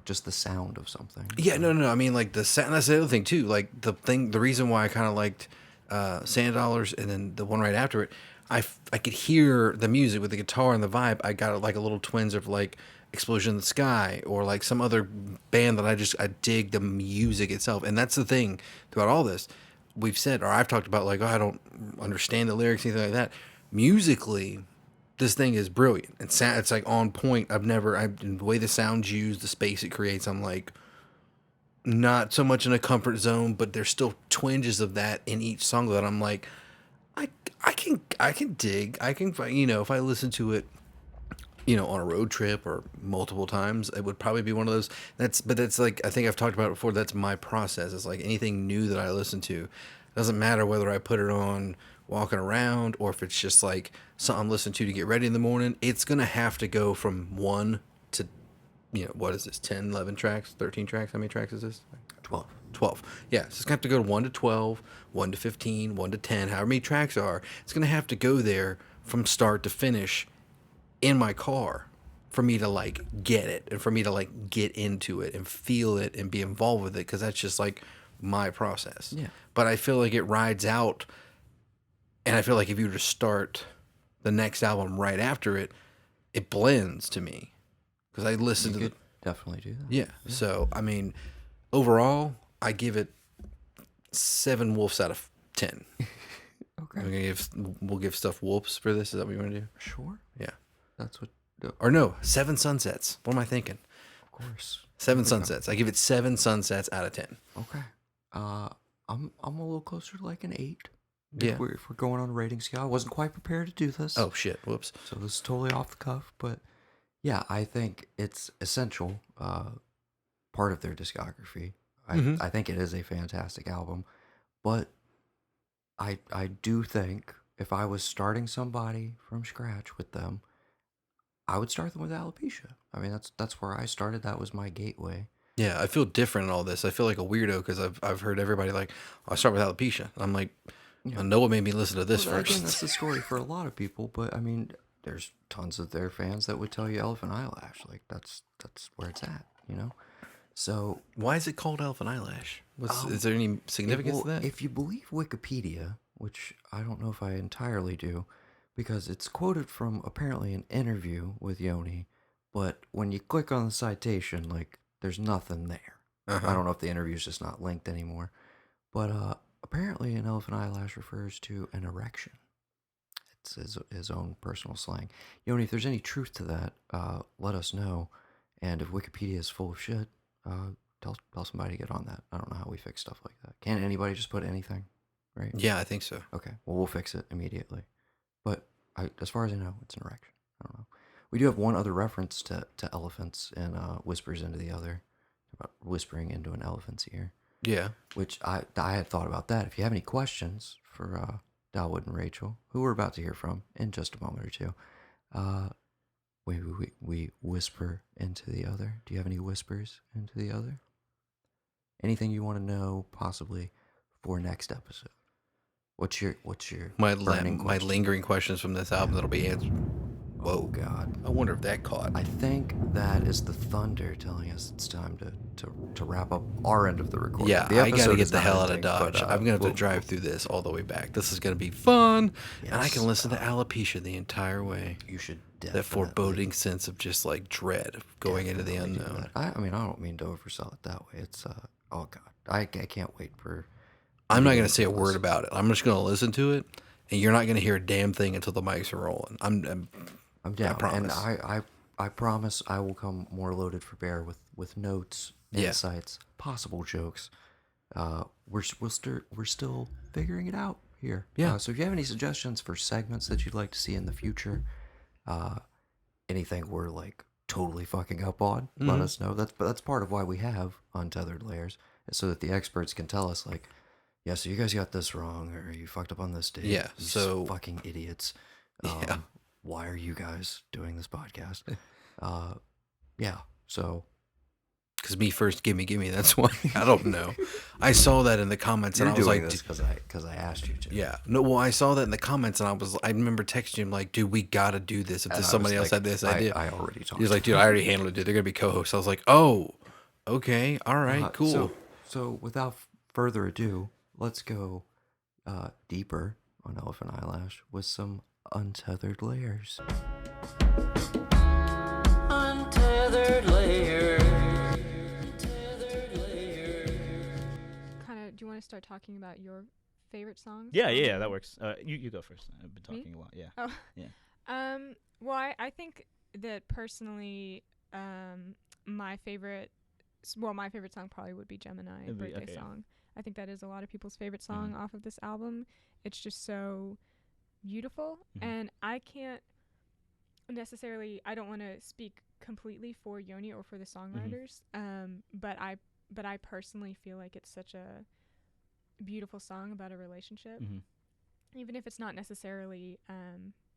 just the sound of something. Yeah, no. I mean, like, the sound. That's the other thing too. Like, the reason why I kind of liked Sand Dollars and then the one right after it, I could hear the music with the guitar and the vibe. I got, like, a little twinge of, like, Explosion in the Sky or, like, some other band that I dig the music itself. And that's the thing throughout all this. We've said, or I've talked about, like, oh, I don't understand the lyrics, anything like that. Musically, this thing is brilliant. It's like on point. The way the sound's used, the space it creates, I'm like, not so much in a comfort zone, but there's still twinges of that in each song that I'm like, I can dig. I can, if I listen to it, on a road trip or multiple times, it would probably be one of those. But that's like, I think I've talked about it before. That's my process. It's like anything new that I listen to, it doesn't matter whether I put it on walking around or if it's just like something I'm listening to get ready in the morning. It's going to have to go from 1 to, what is this? 10, 11 tracks, 13 tracks. How many tracks is this? 12. Yeah. So it's going to have to go to 1 to 12, 1 to 15, 1 to 10, however many tracks are. It's going to have to go there from start to finish in my car for me to, like, get it and for me to, like, get into it and feel it and be involved with it, because that's just, like, my process. Yeah. But I feel like it rides out, and I feel like if you were to start the next album right after it, it blends to me, because I listen to definitely do that. Yeah. So I mean, overall, I give it 7 wolves out of 10. Okay. We'll give stuff whoops for this. Is that what you want to do? Sure. Yeah. That's what. Or no, 7 sunsets. What am I thinking? Of course. 7 sunsets. I give it 7 sunsets out of 10. Okay. I'm a little closer to, like, an 8. Yeah. If we're going on a rating scale, I wasn't quite prepared to do this. Oh shit! Whoops. So this is totally off the cuff, but yeah, I think it's essential part of their discography. I think it is a fantastic album, but I do think if I was starting somebody from scratch with them, I would start them with Alopecia. I mean, that's where I started. That was my gateway. Yeah, I feel different in all this. I feel like a weirdo because I've heard everybody like, I'll start with Alopecia. I'm like, I know what made me listen to this first. Again, that's the story for a lot of people, but I mean, there's tons of their fans that would tell you Elephant Eyelash. Like, that's where it's at, So why is it called Elephant Eyelash? Is there any significance to that? If you believe Wikipedia, which I don't know if I entirely do, because it's quoted from apparently an interview with Yoni, but when you click on the citation, like, there's nothing there. I don't know if the interview is just not linked anymore, but apparently an elephant eyelash refers to an erection. It's his own personal slang. Yoni, if there's any truth to that, let us know. And if Wikipedia is full of shit, tell somebody to get on that. I don't know how we fix stuff like that. Can't anybody just put anything, right? Yeah, I think so. Okay, well, we'll fix it immediately. But as far as I know, it's an erection. I don't know. We do have one other reference to elephants and whispers into the other, about whispering into an elephant's ear. Yeah. Which I had thought about that. If you have any questions for Dawood and Rachel, who we're about to hear from in just a moment or two, we whisper into the other. Do you have any whispers into the other? Anything you want to know, possibly, for next episode? What's your my lingering questions from this album that'll be answered? Whoa, oh God! I wonder if that caught. I think that is the thunder telling us it's time to wrap up our end of the recording. Yeah, I gotta get the hell out of Dodge. But, I'm gonna have to drive through this all the way back. This is gonna be fun, and I can listen to alopecia the entire way. You should definitely. That foreboding sense of just like dread of going into the unknown. I mean, I don't mean to oversell it that way. It's oh God, I can't wait for. I'm not gonna say a word about it. I'm just gonna listen to it, and you're not gonna hear a damn thing until the mics are rolling. I'm down, I promise. And I promise I will come more loaded for bear with notes, insights, possible jokes. We're still figuring it out here. Yeah. So if you have any suggestions for segments that you'd like to see in the future, anything we're like totally fucking up on, let us know. That's part of why we have Untethered Layers, so that the experts can tell us like, yeah, so you guys got this wrong, or you fucked up on this date. Yeah. You so fucking idiots. Why are you guys doing this podcast? Yeah. So. Because me first, gimme. That's why. I don't know. I saw that in the comments, and I was like, because I asked you to. Yeah. No. Well, I saw that in the comments, and I remember texting him like, dude, we gotta do this. If somebody else had this idea, I already talked. He was like, dude, I already handled it. Dude. They're gonna be co-hosts. I was like, oh, okay, all right, cool. So without further ado, let's go deeper on Elephant Eyelash with some Untethered Layers. Untethered Layers. Kind of, do you want to start talking about your favorite songs? Yeah, that works. You go first. I've been talking a lot. Yeah. Oh. Yeah. Well, I think that personally, my favorite song probably would be Gemini, Birthday Song. I think that is a lot of people's favorite song off of this album. It's just so beautiful, and I can't necessarily, I don't want to speak completely for Yoni or for the songwriters, but I personally feel like it's such a beautiful song about a relationship, even if it's not necessarily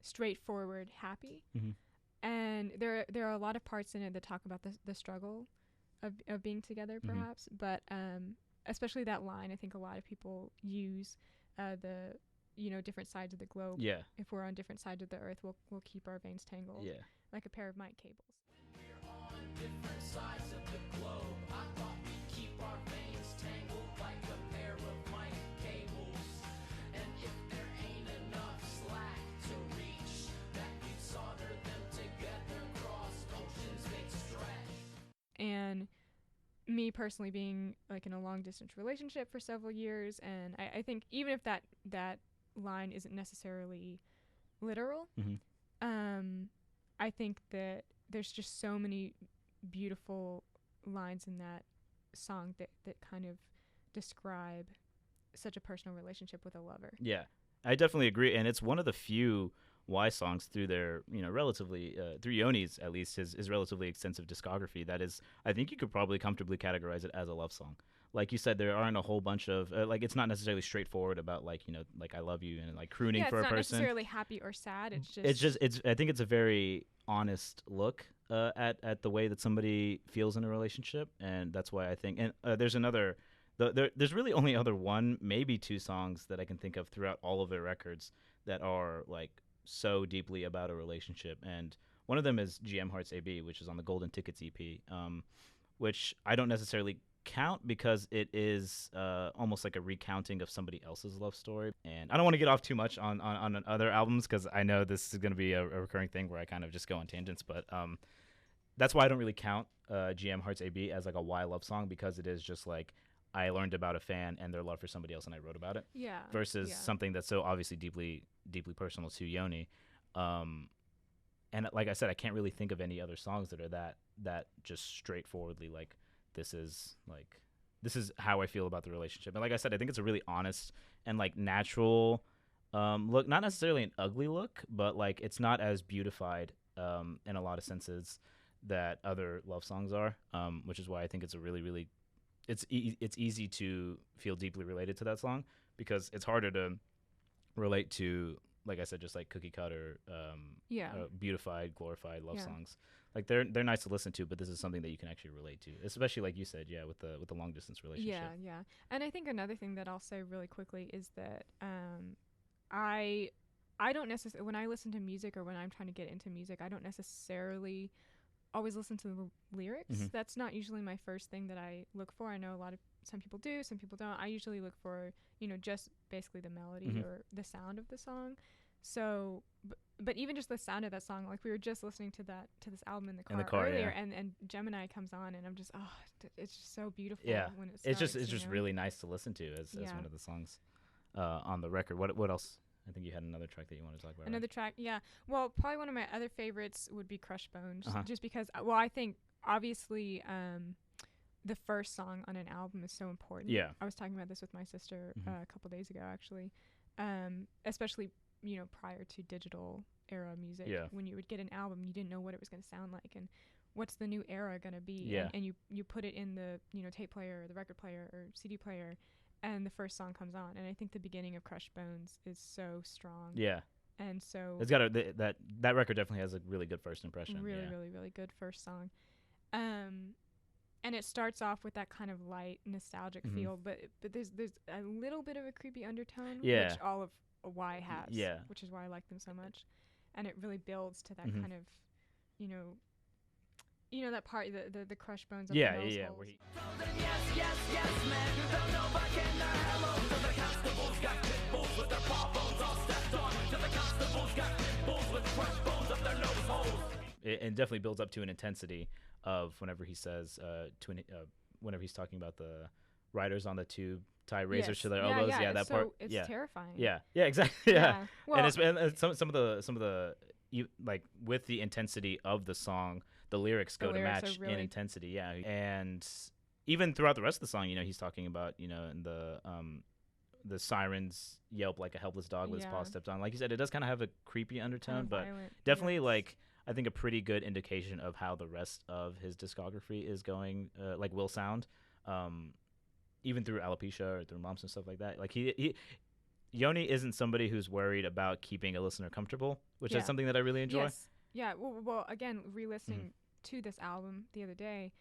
straightforward happy. And there are a lot of parts in it that talk about the struggle of being together, perhaps, but especially that line, I think a lot of people use the different sides of the globe. Yeah. If we're on different sides of the earth, we'll keep our veins tangled. Yeah. Like a pair of mic cables. We're on different sides of the globe. I thought we'd keep our veins tangled like a pair of mic cables. And if there ain't enough slack to reach, that we'd solder them together, cross oceans big stretch. And me personally being like in a long distance relationship for several years, and I think even if that line isn't necessarily literal, I think that there's just so many beautiful lines in that song that kind of describe such a personal relationship with a lover. Yeah, I definitely agree, and it's one of the few Y songs through their, relatively, through Yoni's, at least, his relatively extensive discography, that is, I think you could probably comfortably categorize it as a love song. Like you said, there aren't a whole bunch of, it's not necessarily straightforward about, like I love you and, like, crooning for a person. Yeah, it's not necessarily happy or sad, I think it's a very honest look at the way that somebody feels in a relationship, and that's why I think, and there's another, there's really only one, maybe two songs that I can think of throughout all of their records that are, like, so deeply about a relationship, and one of them is GM Hearts AB, which is on the Golden Tickets EP, which I don't necessarily count because it is almost like a recounting of somebody else's love story, and I don't want to get off too much on other albums because I know this is going to be a recurring thing where I kind of just go on tangents, but that's why I don't really count GM Hearts AB as like a Y love song, because it is just like I learned about a fan and their love for somebody else and I wrote about it, versus something that's so obviously deeply personal to Yoni, and like I said, I can't really think of any other songs that are that just straightforwardly like this is how I feel about the relationship. And like I said, I think it's a really honest and like natural look, not necessarily an ugly look, but like it's not as beautified in a lot of senses that other love songs are, which is why I think it's a really, really, it's easy to feel deeply related to that song, because it's harder to relate to, like I said, just like cookie cutter, beautified, glorified love songs. Like they're nice to listen to, but this is something that you can actually relate to, especially like you said, with the long distance relationship. Yeah. And I think another thing that I'll say really quickly is that I don't necessarily, when I listen to music or when I'm trying to get into music, I don't necessarily always listen to the lyrics. Mm-hmm. That's not usually my first thing that I look for. I know some people do, some people don't. I usually look for, just basically the melody or the sound of the song. So, but even just the sound of that song, like we were just listening to this album in the car earlier, and Gemini comes on, and I'm just, it's just so beautiful. Yeah, when it starts, it's just really nice to listen to as one of the songs on the record. What else? I think you had another track that you wanted to talk about. Another track, yeah. Well, probably one of my other favorites would be Crushed Bones, just because. Well, I think obviously the first song on an album is so important. Yeah. I was talking about this with my sister a couple days ago, actually, especially prior to digital era music. Yeah. When you would get an album, you didn't know what it was going to sound like and what's the new era going to be. Yeah. And you put it in the tape player or the record player or CD player, and the first song comes on, and I think the beginning of Crushed Bones is so strong. Yeah. And so it's got that record definitely has a really good first impression. Really, really, really good first song. And it starts off with that kind of light, nostalgic feel, but there's a little bit of a creepy undertone, which all of Y has. Yeah. Which is why I like them so much, and it really builds to that kind of, that part, the Crushed Bones. Of the Yeah. Where yes, man. They'll know by getting their hello to the constables got pit bulls with their paw bones all stepped on. To the constables got pit bulls with crushed bones up their nose holes. It definitely builds up to an intensity of whenever he says whenever he's talking about the riders on the tube tie razors to their elbows. Yeah, that part. It's terrifying. Yeah, exactly. Yeah. Well, and some of the like with the intensity of the song, the lyrics go to match in intensity. Yeah, and even throughout the rest of the song, he's talking about in the sirens yelp like a helpless dog with his paw stepped on. Like you said, it does kind of have a creepy undertone, but definitely like I think a pretty good indication of how the rest of his discography is going, will sound, even through alopecia or through Mumps and stuff like that. Like Yoni isn't somebody who's worried about keeping a listener comfortable, which is something that I really enjoy. Yes. Yeah. Well, again, re-listening to this album the other day,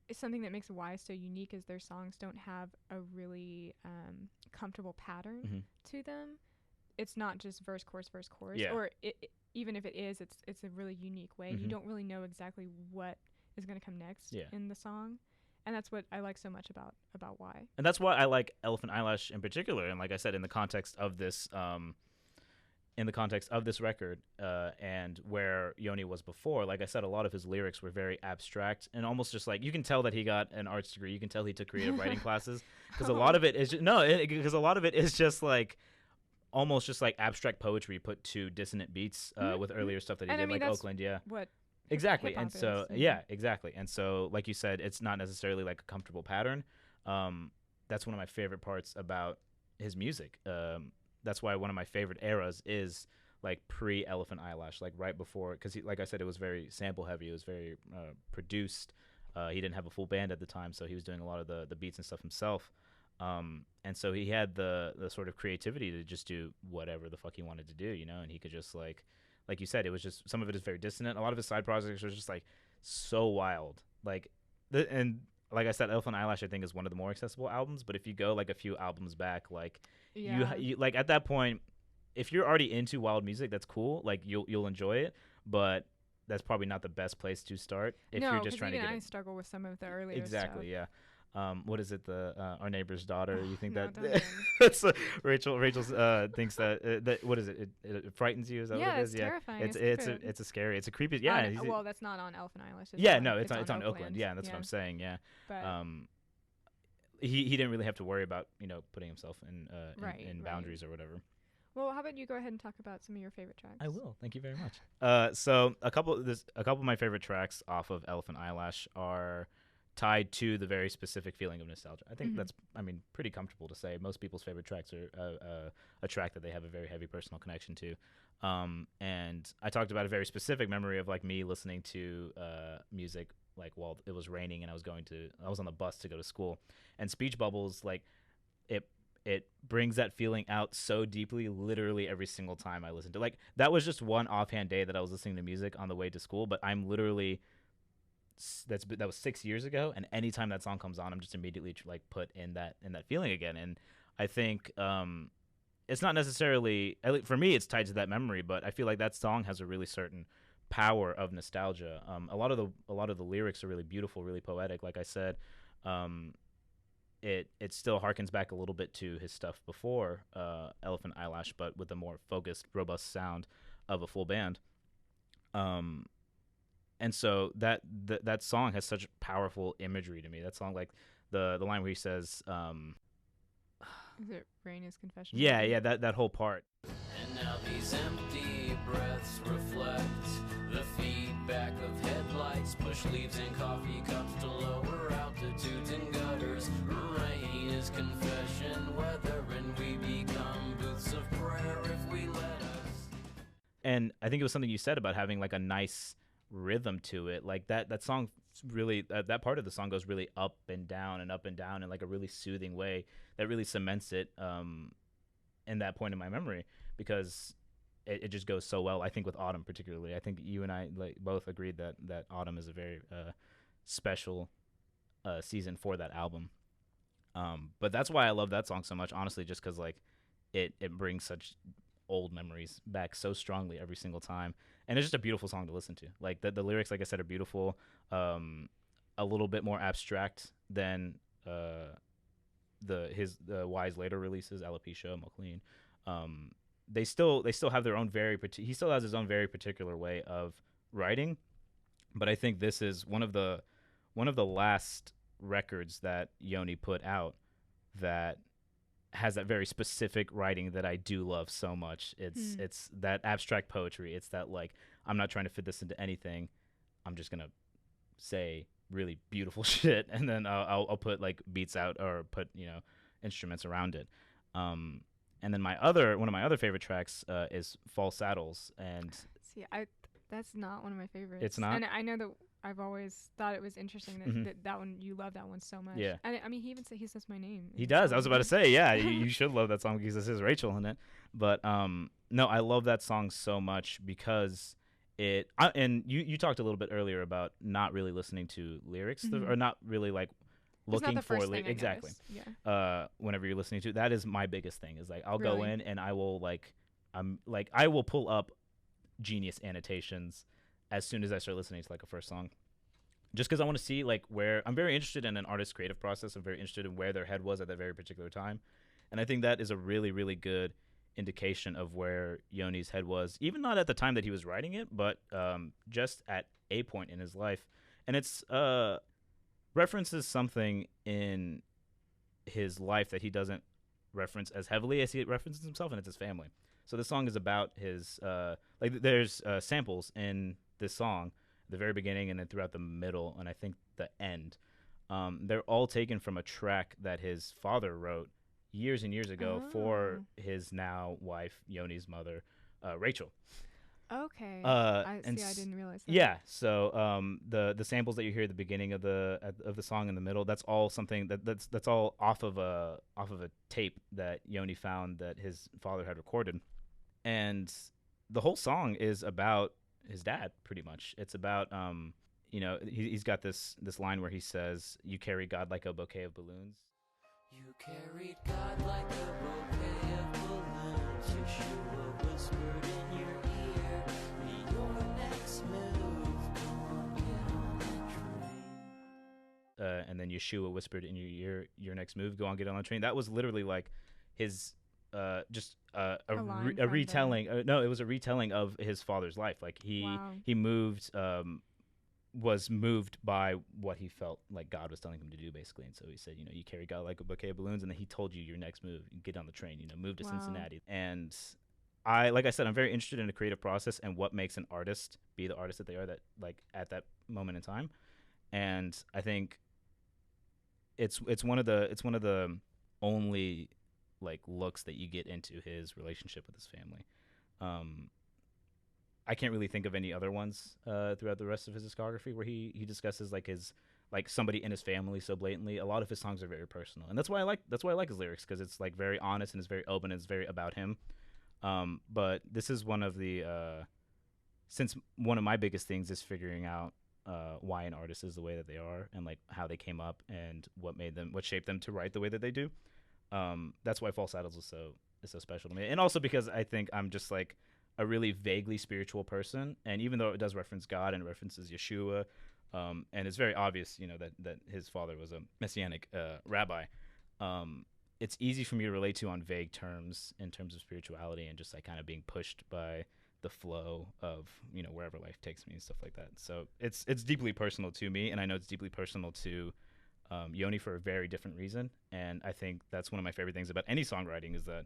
is something that makes Y so unique is their songs don't have a really comfortable pattern to them. It's not just verse, chorus, or even if it is, it's a really unique way. You don't really know exactly what is going to come next in the song. And that's what I like so much about Y. And that's why I like Elephant Eyelash in particular. And like I said, in the context of this record, and where Yoni was before, like I said, a lot of his lyrics were very abstract and almost just like, you can tell that he got an arts degree. You can tell he took creative writing classes, because a lot of it is because a lot of it is just like almost just like abstract poetry put to dissonant beats with earlier stuff that he did, like Oakland. Yeah. What exactly. And so exactly. And so like you said, it's not necessarily like a comfortable pattern. That's one of my favorite parts about his music. That's why one of my favorite eras is like pre-Elephant Eyelash, like right before, because like I said, it was very sample heavy. It was very produced. He didn't have a full band at the time, so he was doing a lot of the beats and stuff himself. And so he had the sort of creativity to just do whatever the fuck he wanted to do, and he could just like you said, it was just, some of it is very dissonant. A lot of his side projects are just like so wild. And like I said, Elephant Eyelash I think is one of the more accessible albums, but if you go like a few albums back, like you like at that point, if you're already into wild music, that's cool. Like you'll enjoy it, but that's probably not the best place to start if you're just trying to get I struggle with some of the earlier exactly stuff. What is it? Our neighbor's daughter. You think no, that that's Rachel's thinks that what is it? It frightens you? Is that what it is? It's terrifying. It's a scary. It's a creepy. Yeah. Well, that's not on Elephant Eyelash. It's on Oakland. Yeah, that's what I'm saying. Yeah. But he didn't really have to worry about putting himself in boundaries or whatever. Well, how about you go ahead and talk about some of your favorite tracks? I will. Thank you very much. So a couple of my favorite tracks off of Elephant Eyelash are tied to the very specific feeling of nostalgia. I think that's, pretty comfortable to say. Most people's favorite tracks are a track that they have a very heavy personal connection to. And I talked about a very specific memory of like me listening to music like while it was raining and I was on the bus to go to school, and Speech Bubbles, like it brings that feeling out so deeply literally every single time I listen to. Like that was just one offhand day that I was listening to music on the way to school, but I'm literally that was 6 years ago, and anytime that song comes on, I'm just immediately like put in that feeling again. And I think it's not necessarily, for me, it's tied to that memory, but I feel like that song has a really certain power of nostalgia. A lot of the lyrics are really beautiful, really poetic. Like I said, it still harkens back a little bit to his stuff before Elephant Eyelash, but with a more focused, robust sound of a full band. And so that song has such powerful imagery to me. That song, like the line where he says, is it Rain is Confession? Yeah, that whole part. And now these empty breaths reflect the feedback of headlights, push leaves and coffee cups to lower altitudes and gutters. Rain is confession weather, and we become booths of prayer if we let us. And I think it was something you said about having like a nice rhythm to it. Like that song really, that part of the song goes really up and down in like a really soothing way that really cements it in that point in my memory, because it just goes so well. I think with Autumn particularly, I think you and I like both agreed that Autumn is a very special season for that album. But that's why I love that song so much, honestly, just because like it brings such old memories back so strongly every single time, and it's just a beautiful song to listen to. Like the lyrics, like I said, are beautiful, a little bit more abstract than the Wise later releases, Alopecia, McLean. They still have their own he still has his own very particular way of writing, but I think this is one of the last records that Yoni put out that has that very specific writing that I do love so much. It's that abstract poetry. It's that like, I'm not trying to fit this into anything. I'm just gonna say really beautiful shit, and then I'll put like beats out or put instruments around it. And then one of my other favorite tracks is False Saddles. And see, that's not one of my favorites. It's not. And I know that I've always thought it was interesting that one, you love that one so much. Yeah. And I mean, he says my name. He does. I was about to say, yeah, you should love that song because it says Rachel in it. But no, I love that song so much because and you talked a little bit earlier about not really listening to lyrics or not really like looking for lyrics. Exactly. Yeah. Whenever you're listening to, that is my biggest thing, is like I'll go in and I will I will pull up Genius annotations as soon as I start listening to like a first song, just because I want to see like where I'm very interested in an artist's creative process. I'm very interested in where their head was at that very particular time, and I think that is a really, really good indication of where Yoni's head was, even not at the time that he was writing it, but just at a point in his life. And it's references something in his life that he doesn't reference as heavily as he references himself, and it's his family. So this song is about his there's samples in this song, the very beginning and then throughout the middle, and I think the end. They're all taken from a track that his father wrote years and years ago for his now wife, Yoni's mother, Rachel. Okay. I didn't realize that. Yeah. So the samples that you hear at the beginning of the song in the middle, that's all something that's all off of a tape that Yoni found that his father had recorded, and the whole song is about his dad. Pretty much, it's about he's got this line where he says, "You carry God like a bouquet of balloons." You carried God like a bouquet of balloons. Yeshua whispered in your ear, "Be your next move. Come on, get on that train." And then Yeshua whispered in your ear, "Your next move. Go on, get on the train." That was literally like his just a retelling. No, it was a retelling of his father's life. Like he moved. Was moved by what he felt like God was telling him to do, basically. And so he said, you carry God like a bouquet of balloons, and then he told you your next move, get on the train, move to Cincinnati. And like I said, I'm very interested in the creative process and what makes an artist be the artist that they are, that like at that moment in time. And I think it's one of the only like looks that you get into his relationship with his family. I can't really think of any other ones throughout the rest of his discography where he discusses like his like somebody in his family so blatantly. A lot of his songs are very personal, and that's why I like his lyrics, because it's like very honest and it's very open and it's very about him. But this is one of the since one of my biggest things is figuring out why an artist is the way that they are and like how they came up and what shaped them to write the way that they do. That's why False Idols is so special to me, and also because I think I'm just like a really vaguely spiritual person, and even though it does reference God and references Yeshua, and it's very obvious, that his father was a messianic rabbi, it's easy for me to relate to on vague terms in terms of spirituality and just like kind of being pushed by the flow of wherever life takes me and stuff like that. So it's deeply personal to me, and I know it's deeply personal to Yoni for a very different reason. And I think that's one of my favorite things about any songwriting is that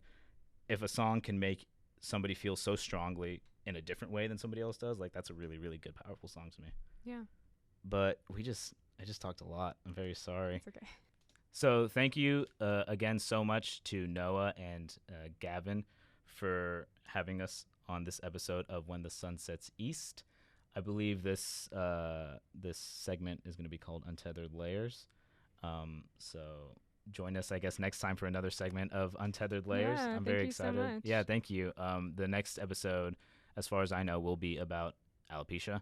if a song can make somebody feel so strongly in a different way than somebody else does, like that's a really, really good, powerful song to me. Yeah. But I just talked a lot. I'm very sorry. It's okay. So thank you again so much to Noah and Gavin for having us on this episode of When the Sun Sets East. I believe this segment is going to be called Untethered Layers. So join us, I guess, next time for another segment of Untethered Layers. Yeah, I'm very excited. So much. Yeah, thank you. The next episode, as far as I know, will be about alopecia,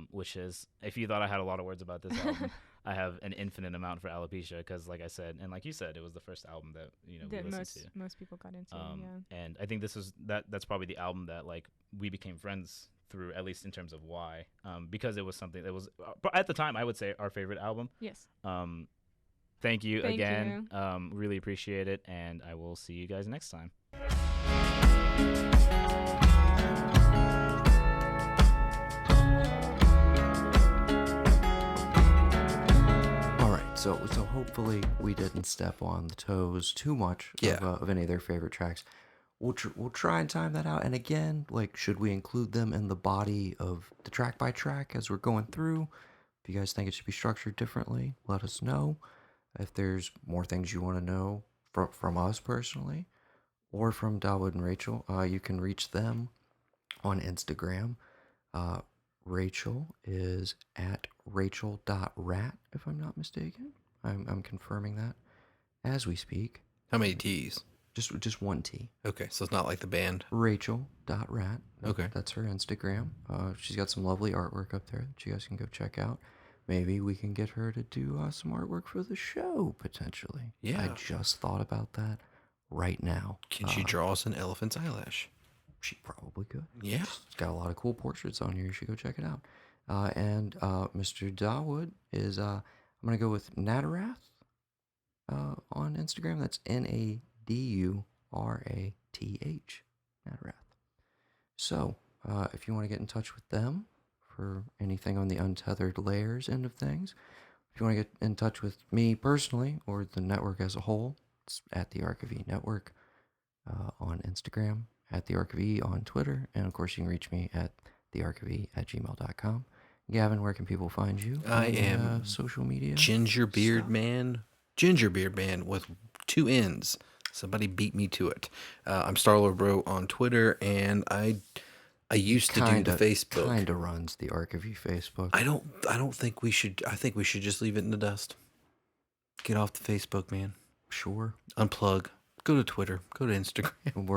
which is, if you thought I had a lot of words about this album, I have an infinite amount for alopecia because, like I said, and like you said, it was the first album that we listened to. Most people got into. Yeah. And I think that's probably the album that like we became friends through, at least in terms of why, because it was something that was at the time I would say our favorite album. Yes. Thank you again. Really appreciate it, and I will see you guys next time. So hopefully we didn't step on the toes too much of any of their favorite tracks. We'll try and time that out. And again, like, should we include them in the body of the track by track as we're going through? If you guys think it should be structured differently, let us know. If there's more things you want to know from us personally or from Dawood and Rachel, you can reach them on Instagram. Rachel is at rachel.rat, if I'm not mistaken. I'm confirming that as we speak. How many T's? Just one T. Okay, so it's not like the band. Rachel.rat. Okay. That's her Instagram. She's got some lovely artwork up there that you guys can go check out. Maybe we can get her to do some artwork for the show, potentially. Yeah. I just thought about that right now. Can she draw us an elephant's eyelash? She probably could. Yeah. She's got a lot of cool portraits on here. You should go check it out. And Mr. Dawood is, I'm going to go with Nadurath on Instagram. That's Nadurath. Nadurath. So, if you want to get in touch with them for anything on the Untethered Layers end of things, if you want to get in touch with me personally or the network as a whole, it's at the Arc of E Network on Instagram, at the Arc of E on Twitter, and of course you can reach me at thearcofe@gmail.com. Gavin, where can people find you? I am social media. Gingerbeard Man with 2 N's. Somebody beat me to it. I'm Starlord Bro on Twitter, and I used to do the Facebook. Kinda runs the Arc of E Facebook. I don't think we should. I think we should just leave it in the dust. Get off the Facebook, man. Sure. Unplug. Go to Twitter. Go to Instagram.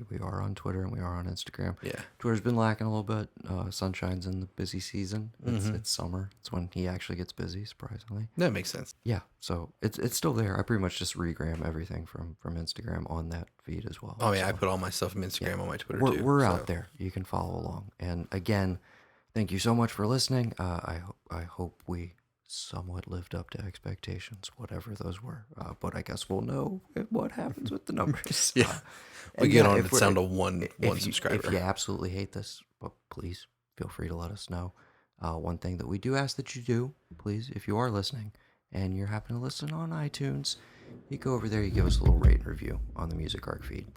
We are on Twitter and we are on Instagram. Yeah. Twitter's been lacking a little bit. Sunshine's in the busy season. It's summer. It's when he actually gets busy, surprisingly. That makes sense. Yeah. So it's still there. I pretty much just regram everything from Instagram on that feed as well. Oh yeah, I put all my stuff from Instagram on my Twitter too. We're out there. You can follow along. And again, thank you so much for listening. I hope we somewhat lived up to expectations, whatever those were. But I guess we'll know what happens with the numbers. Yeah. We get on the sound of one subscriber. If you absolutely hate this, but please feel free to let us know. One thing that we do ask that you do, please, if you are listening and you're happening to listen on iTunes, you go over there, you give us a little rate and review on the Music Arc feed.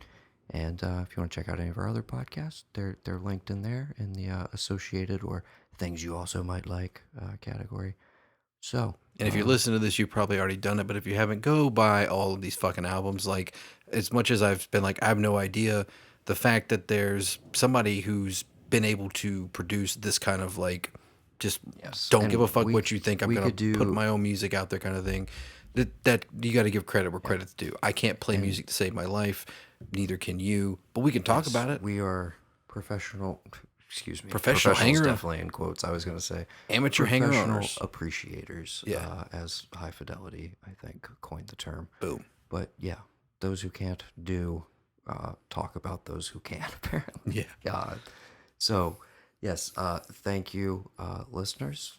And if you want to check out any of our other podcasts, they're linked in there in the associated or things you also might like category. So, and if you're listening to this, you've probably already done it. But if you haven't, go buy all of these fucking albums. Like, as much as I've been like, I have no idea, the fact that there's somebody who's been able to produce this kind of like, just don't give a fuck what you think. I'm gonna put my own music out there, kind of thing. That you got to give credit where credit's due. I can't play music to save my life. Neither can you. But we can talk about it. We are professional. Excuse me. Professional hanger, definitely in quotes. I was going to say amateur hanger owners, appreciators. As High Fidelity, I think, coined the term. Boom. But yeah, those who can't do talk about those who can. Apparently. Yeah. So yes, thank you, listeners.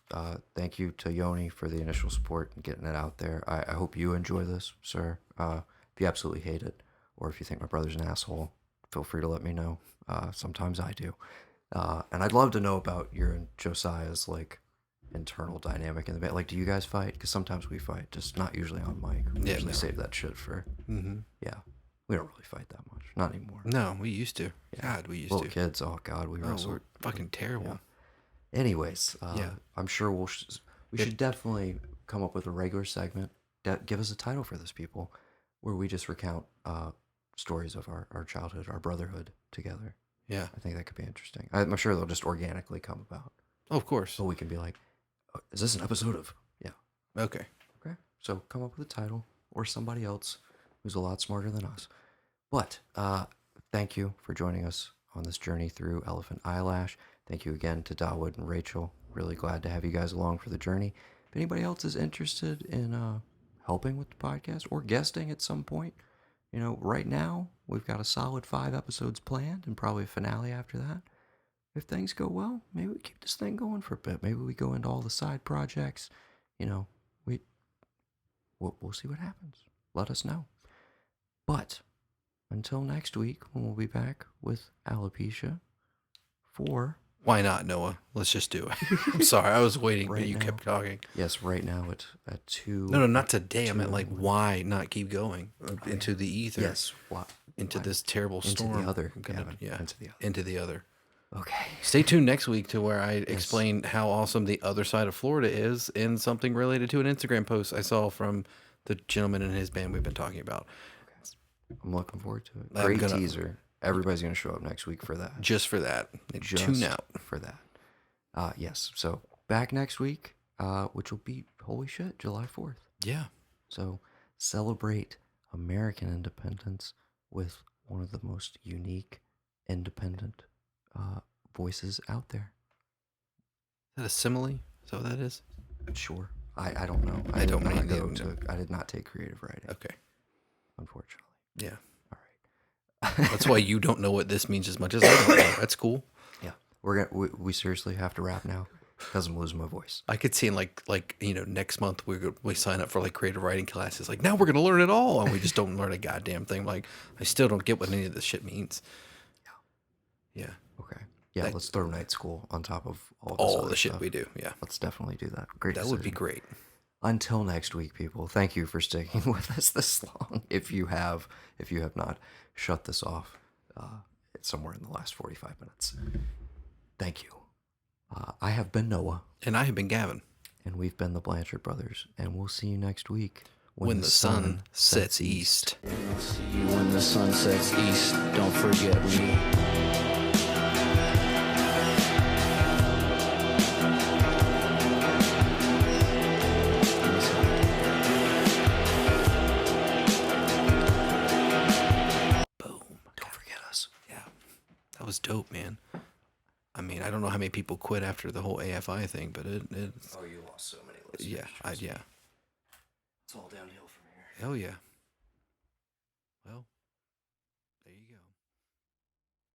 Thank you to Yoni for the initial support and getting it out there. I hope you enjoy this, sir. If you absolutely hate it, or if you think my brother's an asshole, feel free to let me know. Sometimes I do. And I'd love to know about your and Josiah's like internal dynamic in the band. Like, do you guys fight? Because sometimes we fight, just not usually on mic. We usually save that shit for. Yeah, we don't really fight that much, not anymore. No, we used to. God, we used to. Little kids, oh god, we wrestled. We're fucking terrible. Yeah. Anyways, I'm sure we should definitely come up with a regular segment. Give us a title for this, people, where we just recount stories of our childhood, our brotherhood together. Yeah. I think that could be interesting. I'm sure they'll just organically come about. Oh, of course. So we can be like, oh, is this an episode of... Yeah. Okay. So come up with a title or somebody else who's a lot smarter than us. But thank you for joining us on this journey through Elephant Eyelash. Thank you again to Dawood and Rachel. Really glad to have you guys along for the journey. If anybody else is interested in helping with the podcast or guesting at some point, you know, right now, we've got a solid 5 episodes planned and probably a finale after that. If things go well, maybe we keep this thing going for a bit. Maybe we go into all the side projects. You know, we'll see what happens. Let us know. But until next week, when we'll be back with alopecia for... Why not, Noah? Let's just do it. I'm sorry, I was waiting, but you kept talking. Yes, right now at 2... No, not today. I meant like, why not keep going into the ether? Yes, into this terrible storm. Into the other, Gavin. Yeah, into the other. Into the other. Okay. Stay tuned next week to where I explain how awesome the other side of Florida is in something related to an Instagram post I saw from the gentleman in his band we've been talking about. Okay. I'm looking forward to it. Great teaser. Everybody's going to show up next week for that. Just for that. Tune out. For that. Yes. So back next week, which will be, holy shit, July 4th. Yeah. So celebrate American independence with one of the most unique, independent voices out there. Is that a simile? Is that what that is? Sure. I don't know. I did not take creative writing. Okay. Unfortunately. Yeah. All right. That's why you don't know what this means as much as I don't know. That's cool. Yeah. We seriously have to wrap now because I'm losing my voice. I could see in like next month we sign up for like creative writing classes. Like, now we're gonna learn it all, and we just don't learn a goddamn thing. Like, I still don't get what any of this shit means. Yeah. Okay. Yeah, let's throw night school on top of all the shit we do. Yeah. Let's definitely do that. Great That decision. would be great. Until next week, people. Thank you for sticking with us this long. If you have not, shut this off somewhere in the last 45 minutes. Thank you. I have been Noah. And I have been Gavin. And we've been the Blanchard Brothers. And we'll see you next week when the sun sets east. See you when the sun sets east. Don't forget me. That was dope, man. I mean, I don't know how many people quit after the whole AFI thing, but it oh, you lost so many listeners. Yeah. It's all downhill from here. Hell yeah. Well.